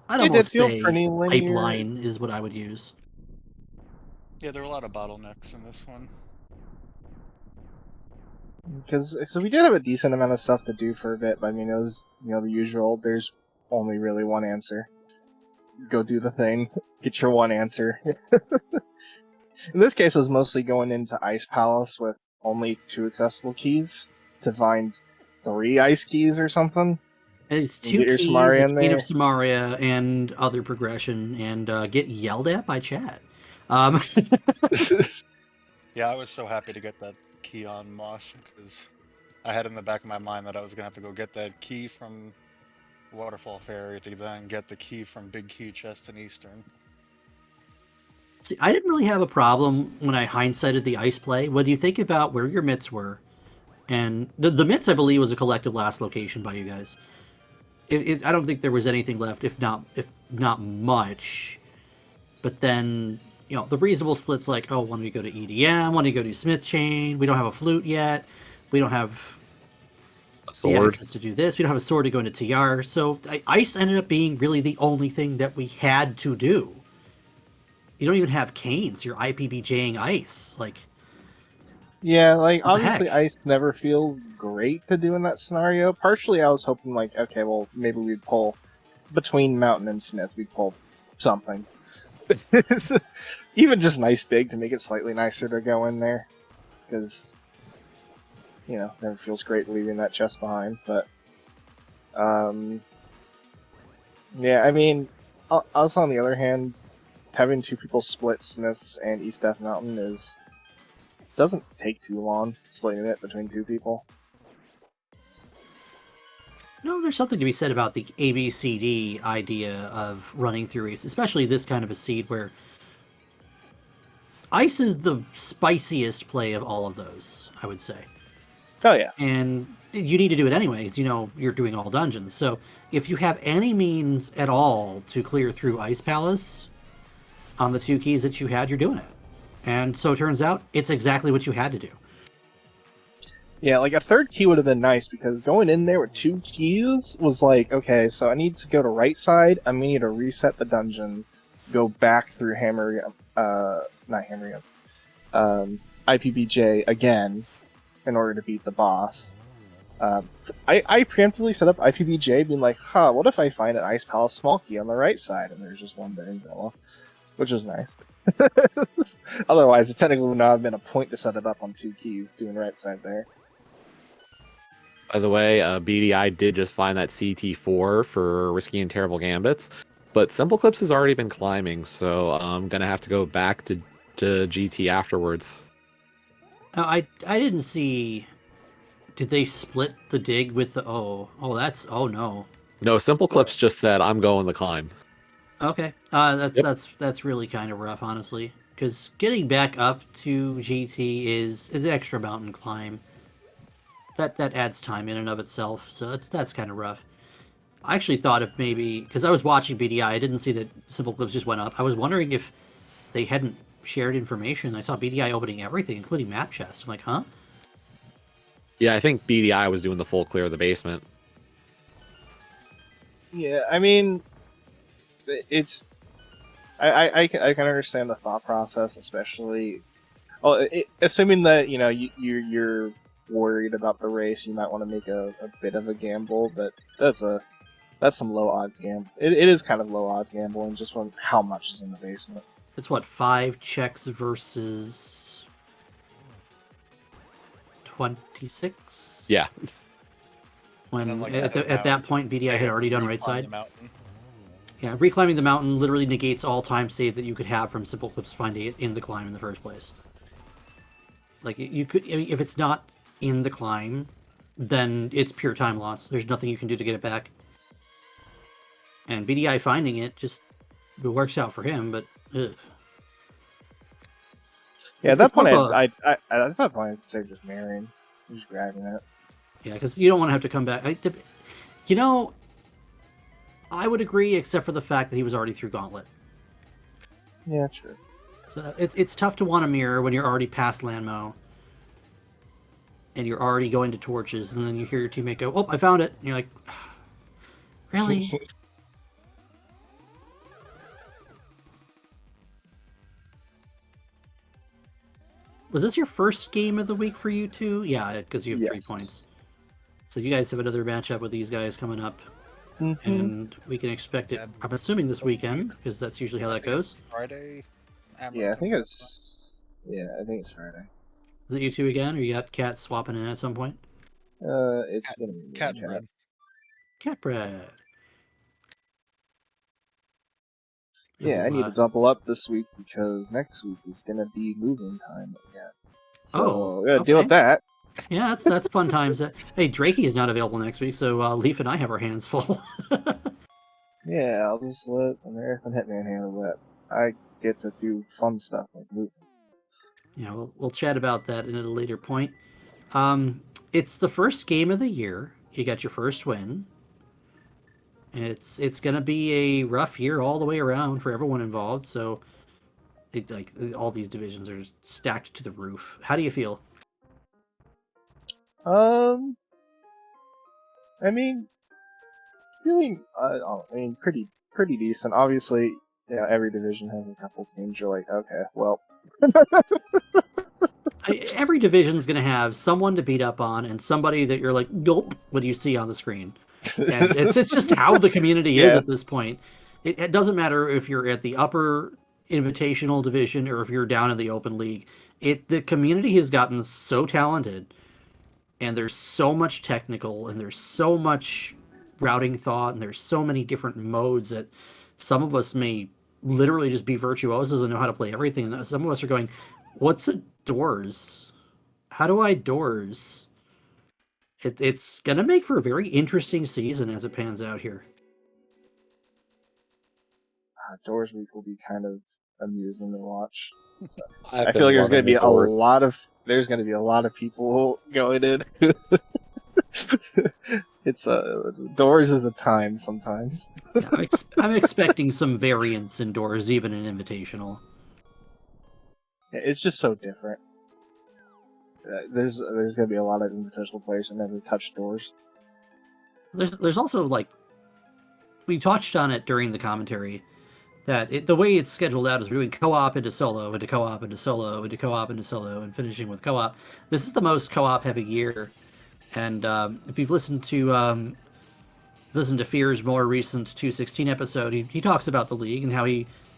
I'd almost say pipeline is what I would use. Yeah, there are a lot of bottlenecks in this one. Because so we did have a decent amount of stuff to do for a bit, but I mean, it was, the usual. There's only really one answer. Go do the thing. Get your one answer. In this case, it was mostly going into Ice Palace with only 2 accessible keys to find 3 ice keys or something. And it's 2 keys, a key of Samaria, and other progression, and get yelled at by chat. Yeah, I was so happy to get that key on Mosh, because I had in the back of my mind that I was going to have to go get that key from Waterfall Ferry to then get the key from Big Key Chest in Eastern. See, I didn't really have a problem when I hindsighted the ice play. What do you think about where your mitts were? And the mitts, I believe, was a collective last location by you guys. I don't think there was anything left, if not much. But then, the reasonable split's like, oh, when we go to EDM, when we go to Smith Chain, we don't have a flute yet. We don't have the Sword. access to do this. We don't have a sword to go into TR. So ice ended up being really the only thing that we had to do. You don't even have canes. You're IPBJing ice. Like, Yeah, like what the obviously heck? ice never feels great to do in that scenario. Partially, I was hoping like, okay, well maybe we'd pull between Mountain and Smith, we'd pull something. Even just nice big to make it slightly nicer to go in there, because never feels great leaving that chest behind. But yeah, I mean, us on the other hand, having two people split Smiths and East Death Mountain doesn't take too long splitting it between two people. No, there's something to be said about the ABCD idea of running through ice, especially this kind of a seed where ice is the spiciest play of all of those, I would say. Oh yeah. And you need to do it anyways. You're doing all dungeons. So if you have any means at all to clear through Ice Palace on the 2 keys that you had, you're doing it. And so it turns out it's exactly what you had to do. Yeah, like a third key would have been nice, because going in there with 2 keys was like, okay, so I need to go to right side, I'm gonna need to reset the dungeon, go back through IPBJ again in order to beat the boss. I preemptively set up IPBJ being like, what if I find an Ice Palace small key on the right side and there's just one there in vanilla, which was nice. Otherwise, it technically would not have been a point to set it up on 2 keys doing right side there. By the way, BDI did just find that CT4 for Risky and Terrible Gambits, but Simple Clips has already been climbing, so I'm gonna have to go back to GT afterwards. I didn't see. Did they split the dig with the oh no. No, Simple Clips just said I'm going the climb. Okay. Yep. That's really kind of rough, honestly, because getting back up to GT is an extra mountain climb. That adds time in and of itself, so that's kind of rough. I actually thought of maybe, because I was watching BDI, I didn't see that Simple Clips just went up. I was wondering if they hadn't shared information. I saw BDI opening everything, including map chests. I'm like, huh? Yeah, I think BDI was doing the full clear of the basement. Yeah, I mean, it's I can understand the thought process, especially assuming that you're worried about the race, you might want to make a bit of a gamble, but that's some low odds gamble. It is kind of low odds gambling just from how much is in the basement. It's what, 5 checks versus 26? Yeah. When then, like, at that point, BDI had already done right side. Mountain. Yeah, reclimbing the mountain literally negates all time save that you could have from Simple Clips finding it in the climb in the first place. Like, you could, I mean, if it's not in the climb, then it's pure time loss. There's nothing you can do to get it back. And BDI finding it works out for him, but ugh. Yeah, at that point, I I'd say just marrying, just grabbing it. Yeah, because you don't want to have to come back. I would agree, except for the fact that he was already through Gauntlet. Yeah, true. So it's tough to want a mirror when you're already past Landmo, and you're already going to torches, and then you hear your teammate go, "Oh, I found it!" And you're like, "Really?" Was this your first game of the week for you two? Yeah, because you have 3 points. So you guys have another matchup with these guys coming up, and we can expect it. I'm assuming this weekend, because that's usually how that goes. Friday. Yeah, I think it's Friday. Is it you two again, or you got Cat swapping in at some point? It's gonna be Cat bread. Cat bread. Yeah, I need to double up this week because next week is gonna be moving time again. So we gotta deal with that. Yeah, that's fun times. Hey, Drakey's not available next week, so Leaf and I have our hands full. Yeah, I'll just let American Hitman handle that. I get to do fun stuff like moving. Yeah, we'll chat about that at a later point. It's the first game of the year. You got your first win. It's gonna be a rough year all the way around for everyone involved. So, all these divisions are just stacked to the roof. How do you feel? I mean, feeling, pretty decent. Obviously, every division has a couple teams. You're like, okay, well. Every division's going to have someone to beat up on and somebody that you're like, nope, what do you see on the screen? And it's just how the community is at this point. It doesn't matter if you're at the upper invitational division or if you're down in the open league. The community has gotten so talented, and there's so much technical, and there's so much routing thought, and there's so many different modes that some of us may literally just be virtuosos and know how to play everything. And some of us are going, what's a doors? How do I doors? It's going to make for a very interesting season as it pans out here. Doors Week will be kind of amusing to watch. So, I I feel like there's going to be a lot of people going in. It's Doors is a time sometimes. Yeah, I'm expecting some variance in doors, even in Invitational. It's just so different. There's going to be a lot of Invitational players that never touch Doors. There's also, like, we touched on it during the commentary, that the way it's scheduled out is we're doing co-op into solo, into co-op into solo, into co-op into solo, and finishing with co-op. This is the most co-op heavy year, and if you've listened to Fear's more recent 216 episode, he talks about the league and how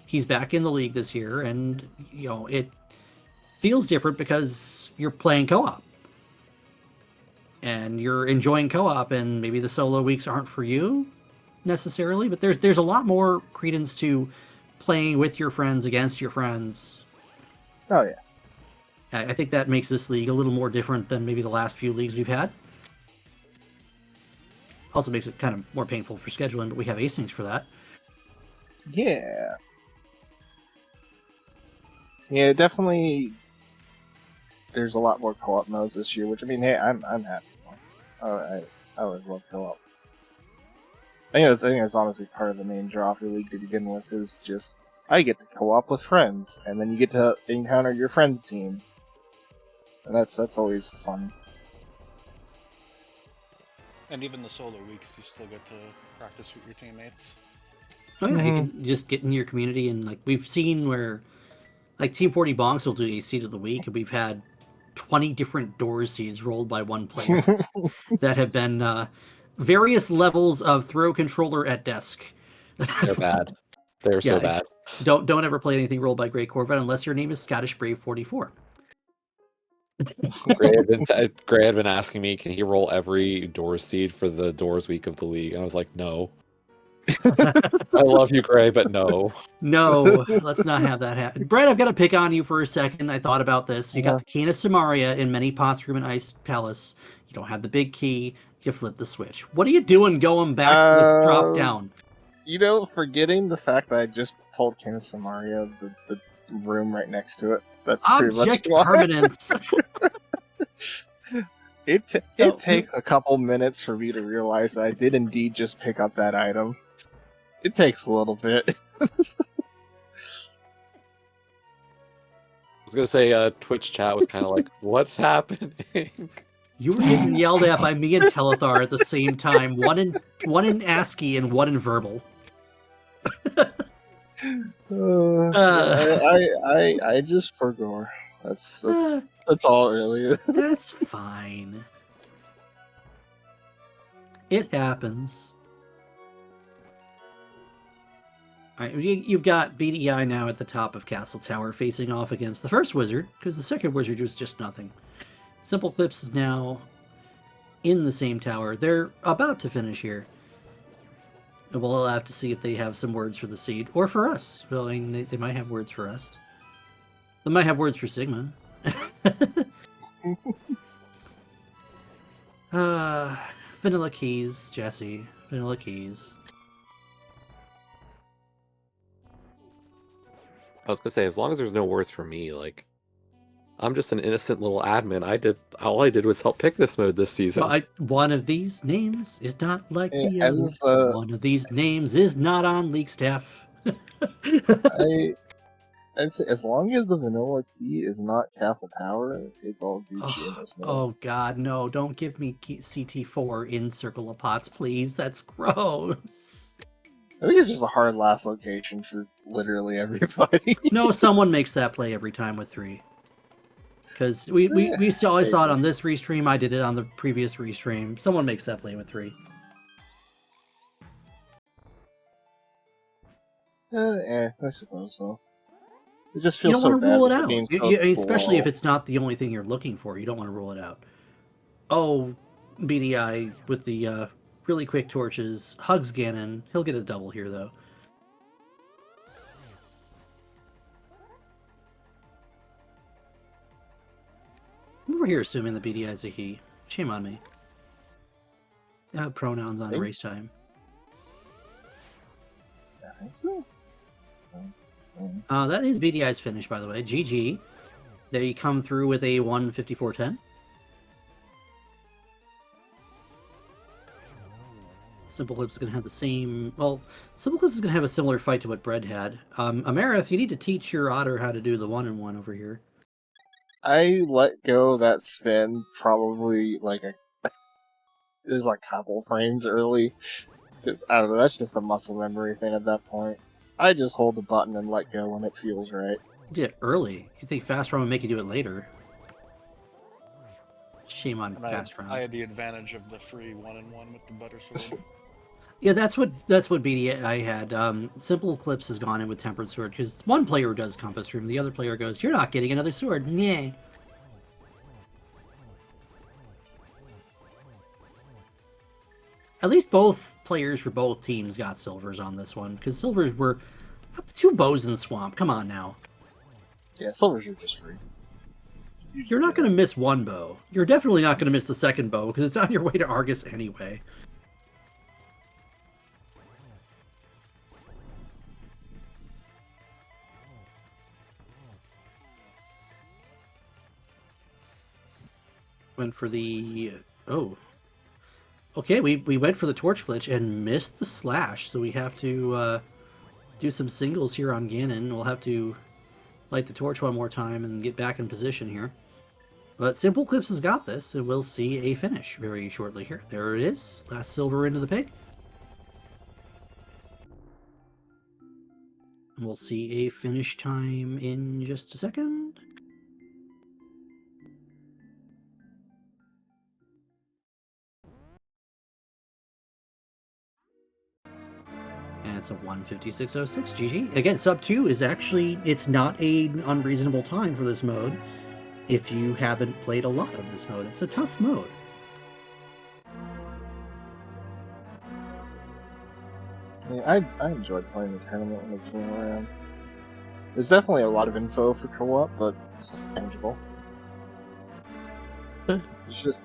he's back in the league this year, and it feels different because you're playing co-op and you're enjoying co-op, and maybe the solo weeks aren't for you necessarily, but there's a lot more credence to playing with your friends against your friends. Oh yeah, I think that makes this league a little more different than maybe the last few leagues we've had. Also makes it kind of more painful for scheduling, but we have asyncs for that. Yeah, definitely. There's a lot more co-op modes this year, which I mean, hey, I'm happy for. I always love co-op. I think that's honestly part of the main draw for the league to begin with, is just I get to co-op with friends, and then you get to encounter your friend's team, and that's always fun. And even the solo weeks, you still get to practice with your teammates. Oh yeah, you can just get in your community, and like we've seen where, like Team 40 Bonks will do a seed of the week, and we've had 20 different doors seeds rolled by one player that have been various levels of throw controller at desk. They're bad. They're so bad. Don't ever play anything rolled by Grey Corvette unless your name is Scottish Brave 44. Gray had been asking me, can he roll every Doors seed for the Doors week of the league? And I was like, no. I love you, Gray, but no. No, let's not have that happen. Brad, I've got to pick on you for a second. I thought about this. You got the Key of Samaria in Many Pots Room and Ice Palace. You don't have the big key. You flip the switch. What are you doing going back to the drop down? Forgetting the fact that I just pulled King of Samaria, the room right next to it. That's pretty much Object permanence. It takes a couple minutes for me to realize that I did indeed just pick up that item. It takes a little bit. I was gonna say Twitch chat was kind of like, what's happening? You were getting yelled at by me and Telethar at the same time. One in ASCII and one in verbal. I just forgot. That's all it really is. That's fine. It happens. All right, you've got BDI now at the top of Castle Tower, facing off against the first wizard, because the second wizard was just nothing. Simple Clips is now in the same tower. They're about to finish here. And we'll have to see if they have some words for the seed, or for us. Well, I mean, they might have words for us. They might have words for Sigma. Vanilla Keys, Jesse. Vanilla Keys. I was gonna say, as long as there's no words for me, like, I'm just an innocent little admin. All I did was help pick this mode this season. Well, one of these names is not like the others. One of these names is not on league staff. I'd say as long as the vanilla key is not Castle Tower, it's all Gucci in this mode. Oh god, no, don't give me CT4 in Circle of Pots, please. That's gross. I think it's just a hard last location for literally everybody. No, someone makes that play every time with 3. Because we saw, I saw it on this restream, I did it on the previous restream. Someone makes that play with 3. I suppose so. It just You feels don't so want to bad. rule it that the out, game's so especially if slow. it's not the only thing you're looking for. You don't want to rule it out. Oh, BDI with the really quick torches, hugs Ganon. He'll get a double here, though. We're here assuming the BDI is a he. Shame on me. I have pronouns on race time. I think so. That is BDI's finish, by the way. GG. They come through with a 1:54.10. Simple Clips is going to have the same... Well, Simple Clips is going to have a similar fight to what Bread had. Amarith, you need to teach your otter how to do the 1-in-1 over here. I let go that spin probably like it was like a couple frames early. Cause I don't know, that's just a muscle memory thing at that point. I just hold the button and let go when it feels right. You did it early. You think Fast Run would make you do it later? Shame on Fast Run. I had the advantage of the free 1-in-1 with the butter sword. Yeah, that's what BDI had. Simple Clips has gone in with Tempered Sword because one player does Compass Room, the other player goes, "You're not getting another sword." Nyeh. At least both players for both teams got silvers on this one because silvers were up to 2 bows in the swamp. Come on now. Yeah, silvers are just free. You're not going to miss one bow. You're definitely not going to miss the second bow because it's on your way to Argus anyway. Went for the... Oh. Okay, we went for the torch glitch and missed the slash, so we have to do some singles here on Ganon. We'll have to light the torch one more time and get back in position here. But Simple Clips has got this, and we'll see a finish very shortly here. There it is. Last silver into the pig. And we'll see a finish time in just a second. And it's a 1:56.06. GG. Again, sub 2 is actually, it's not an unreasonable time for this mode if you haven't played a lot of this mode. It's a tough mode. Yeah, I enjoyed playing the tournament when it came around. There's definitely a lot of info for co-op, but it's tangible. It's just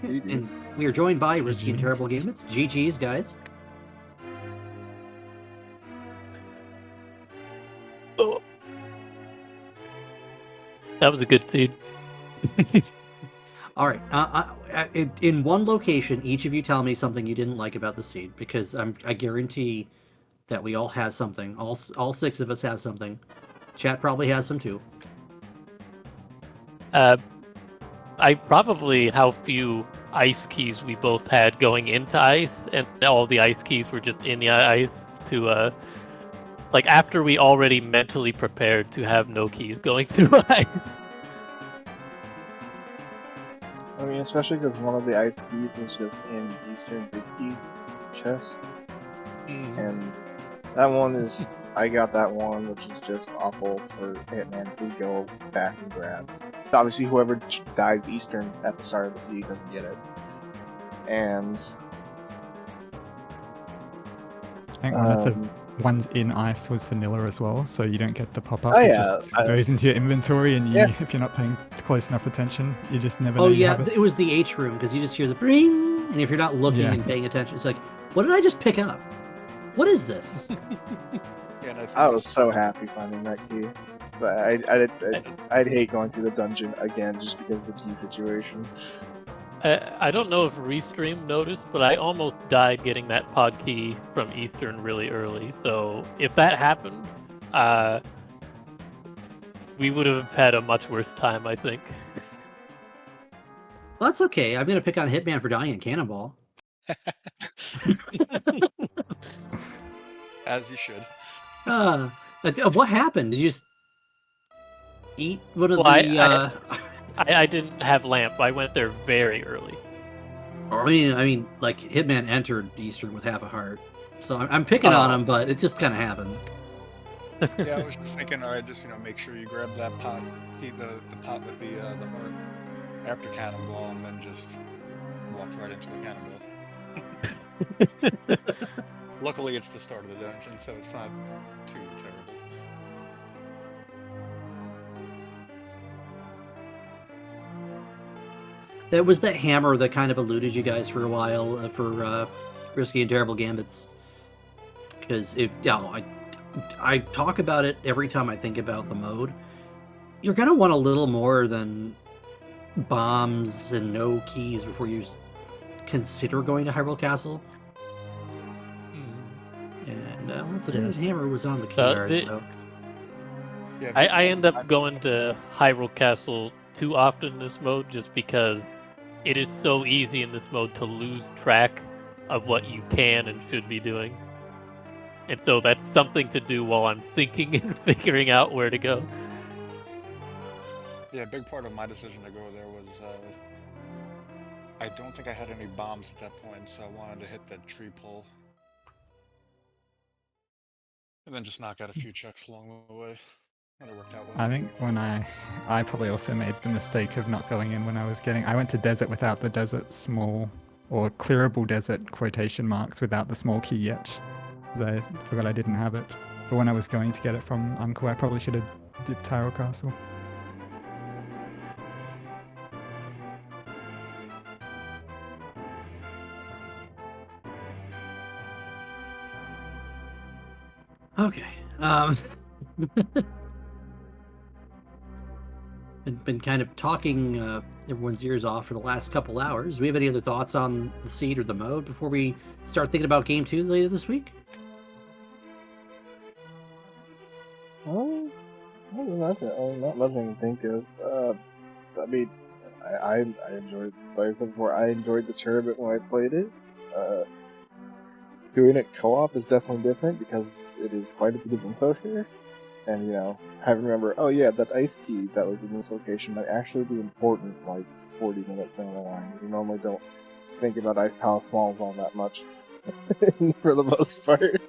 And we are joined by Risky and Terrible Gambits. GG's, guys. Oh. That was a good seed. All right. In one location, each of you tell me something you didn't like about the seed, because I guarantee that we all have something. All 6 of us have something. Chat probably has some too. I probably how few ice keys we both had going into ice, and all the ice keys were just in the ice to like after we already mentally prepared to have no keys going through ice. I mean, especially because one of the ice keys is just in Eastern Big Key chest. And that one is... I got that one, which is just awful for Hitman to go back and grab. Obviously, whoever dies Eastern at the start of the seed doesn't get it. And... I think one of the ones in ice was vanilla as well, so you don't get the pop-up. Oh, it yeah, just goes into your inventory, and you, if you're not paying close enough attention, you just never know you have it. It was the H room, because you just hear the bring, and if you're not looking and paying attention, it's like, what did I just pick up? What is this? Yeah, I was so happy finding that key. So I'd hate going through the dungeon again just because of the key situation. I don't know if Restream noticed, but I almost died getting that pod key from Eastern really early. So if that happened, we would have had a much worse time, I think. Well, that's okay. I'm gonna pick on Hitman for dying in Cannonball. As you should. What happened? Did you just eat one of Well, the? I didn't have lamp. I went there very early. I mean, like Hitman entered Eastern with half a heart, so I'm picking on him, but it just kind of happened. Yeah, I was just thinking, all right, just make sure you grab that pot, the pot with the heart after Cannonball, and then just walked right into a Cannonball. Luckily, it's the start of the dungeon, so it's not too terrible. That was that hammer that kind of eluded you guys for a while for Risky and Terrible Gambits, because I talk about it every time I think about the mode. You're gonna want a little more than bombs and no keys before you consider going to Hyrule Castle. And once today's hammer was on the key art, so yeah, I end up going to Hyrule Castle too often in this mode just because it is so easy in this mode to lose track of what you can and should be doing. And so that's something to do while I'm thinking and figuring out where to go. Yeah, a big part of my decision to go there was I don't think I had any bombs at that point, so I wanted to hit that tree pole. And then just knock out a few checks along the way. And it worked out well. I think when I probably also made the mistake of not going in when I went to desert without the desert small, or clearable desert quotation marks without the small key yet. Because I forgot I didn't have it. But when I was going to get it from Uncle, I probably should have dipped Hyrule Castle. okay. Been kind of talking everyone's ears off for the last couple hours. Do we have any other thoughts on the seed or the mode before we start thinking about Game 2 later this week? Not nothing to think of. I mean, I enjoyed, like I said before, I enjoyed the tournament when I played it. Doing it co-op is definitely different because it is quite a bit of info share. And, having to remember, oh yeah, that ice key that was in this location might actually be important like 40 minutes down the line. You normally don't think about ice palace smalls all that much for the most part.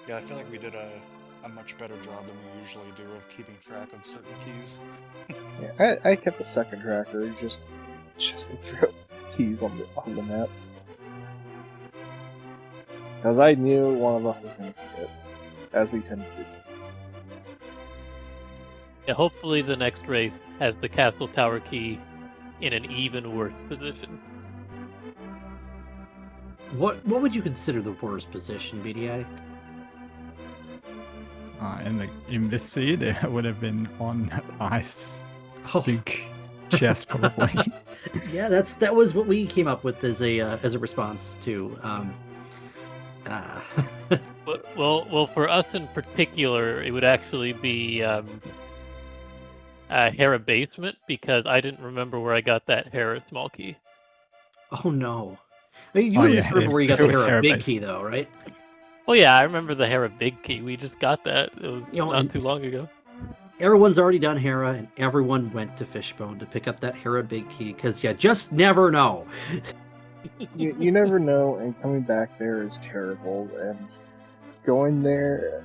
Yeah, I feel like we did a much better job than we usually do of keeping track of certain keys. Yeah, I kept a second tracker just to throw keys on the map. Because I knew one of us was going to forget, as we tend to do. Yeah, hopefully the next race has the castle tower key in an even worse position. What would you consider the worst position, BDI? In this seed, it would have been on ice. Oh. Big chest, probably. Yeah, that was what we came up with as a response to. Well, for us in particular, it would actually be Hera basement because I didn't remember where I got that Hera small key. Oh no! I mean, you at least remember where you got the Hera big key, though, right? Well, yeah, I remember the Hera big key. We just got that. It was not too long ago. Everyone's already done Hera, and everyone went to Fishbone to pick up that Hera big key because you just never know. you never know, and coming back there is terrible. And going there,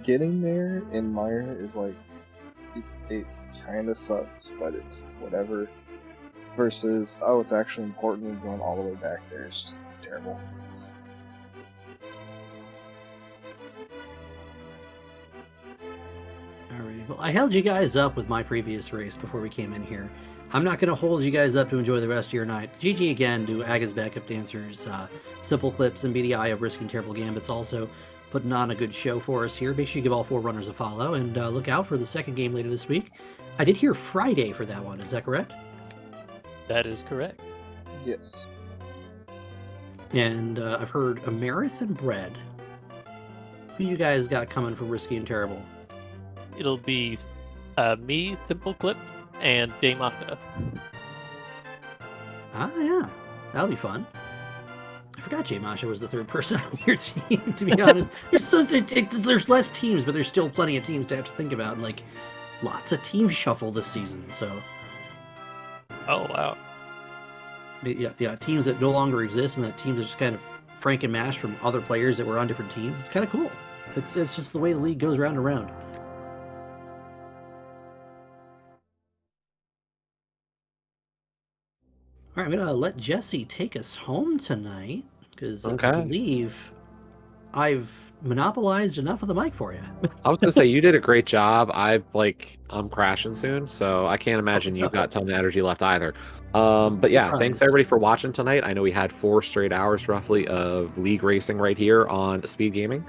getting there in Mire is like it kind of sucks, but it's whatever. Versus, oh, it's actually important and going all the way back there is just terrible. Alrighty, well, I held you guys up with my previous race before we came in here. I'm not going to hold you guys up to enjoy the rest of your night. GG again to Aga's Backup Dancers, Simple Clips, and BDI of Risky and Terrible Gambits also putting on a good show for us here. Make sure you give all four runners a follow, and look out for the second game later this week. I did hear Friday for that one, is that correct? That is correct. Yes. And I've heard Amerith and Bread. Who you guys got coming for Risky and Terrible? It'll be me, Simple Clip, and Jay Maka. Ah, yeah. That'll be fun. I forgot Jay Masha was the third person on your team, to be honest. There's less teams, but there's still plenty of teams to have to think about. Like, lots of team shuffle this season, so... Oh, wow. Yeah, teams that no longer exist and that teams are just kind of frank and mashed from other players that were on different teams. It's kind of cool. It's just the way the league goes round and round. All right, I'm going to let Jesse take us home tonight because I believe I've monopolized enough of the mic for you. I was going to say, you did a great job. I'm crashing soon, so I can't imagine you've got a ton of energy left either. But yeah, thanks everybody for watching tonight. I know we had 4 straight hours roughly of league racing right here on SpeedGaming.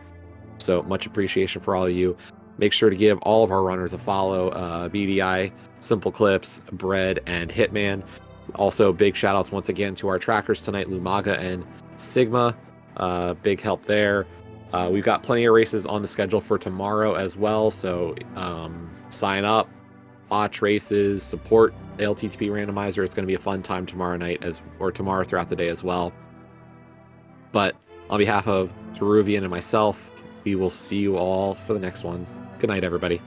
So much appreciation for all of you. Make sure to give all of our runners a follow, BDI, Simple Clips, Bread, and Hitman. Also, big shout outs once again to our trackers tonight, Lumaga and Sigma. Big help there. We've got plenty of races on the schedule for tomorrow as well. So sign up, watch races, support ALTTP Randomizer. It's going to be a fun time tomorrow night or tomorrow throughout the day as well. But on behalf of Teruvian and myself, we will see you all for the next one. Good night, everybody.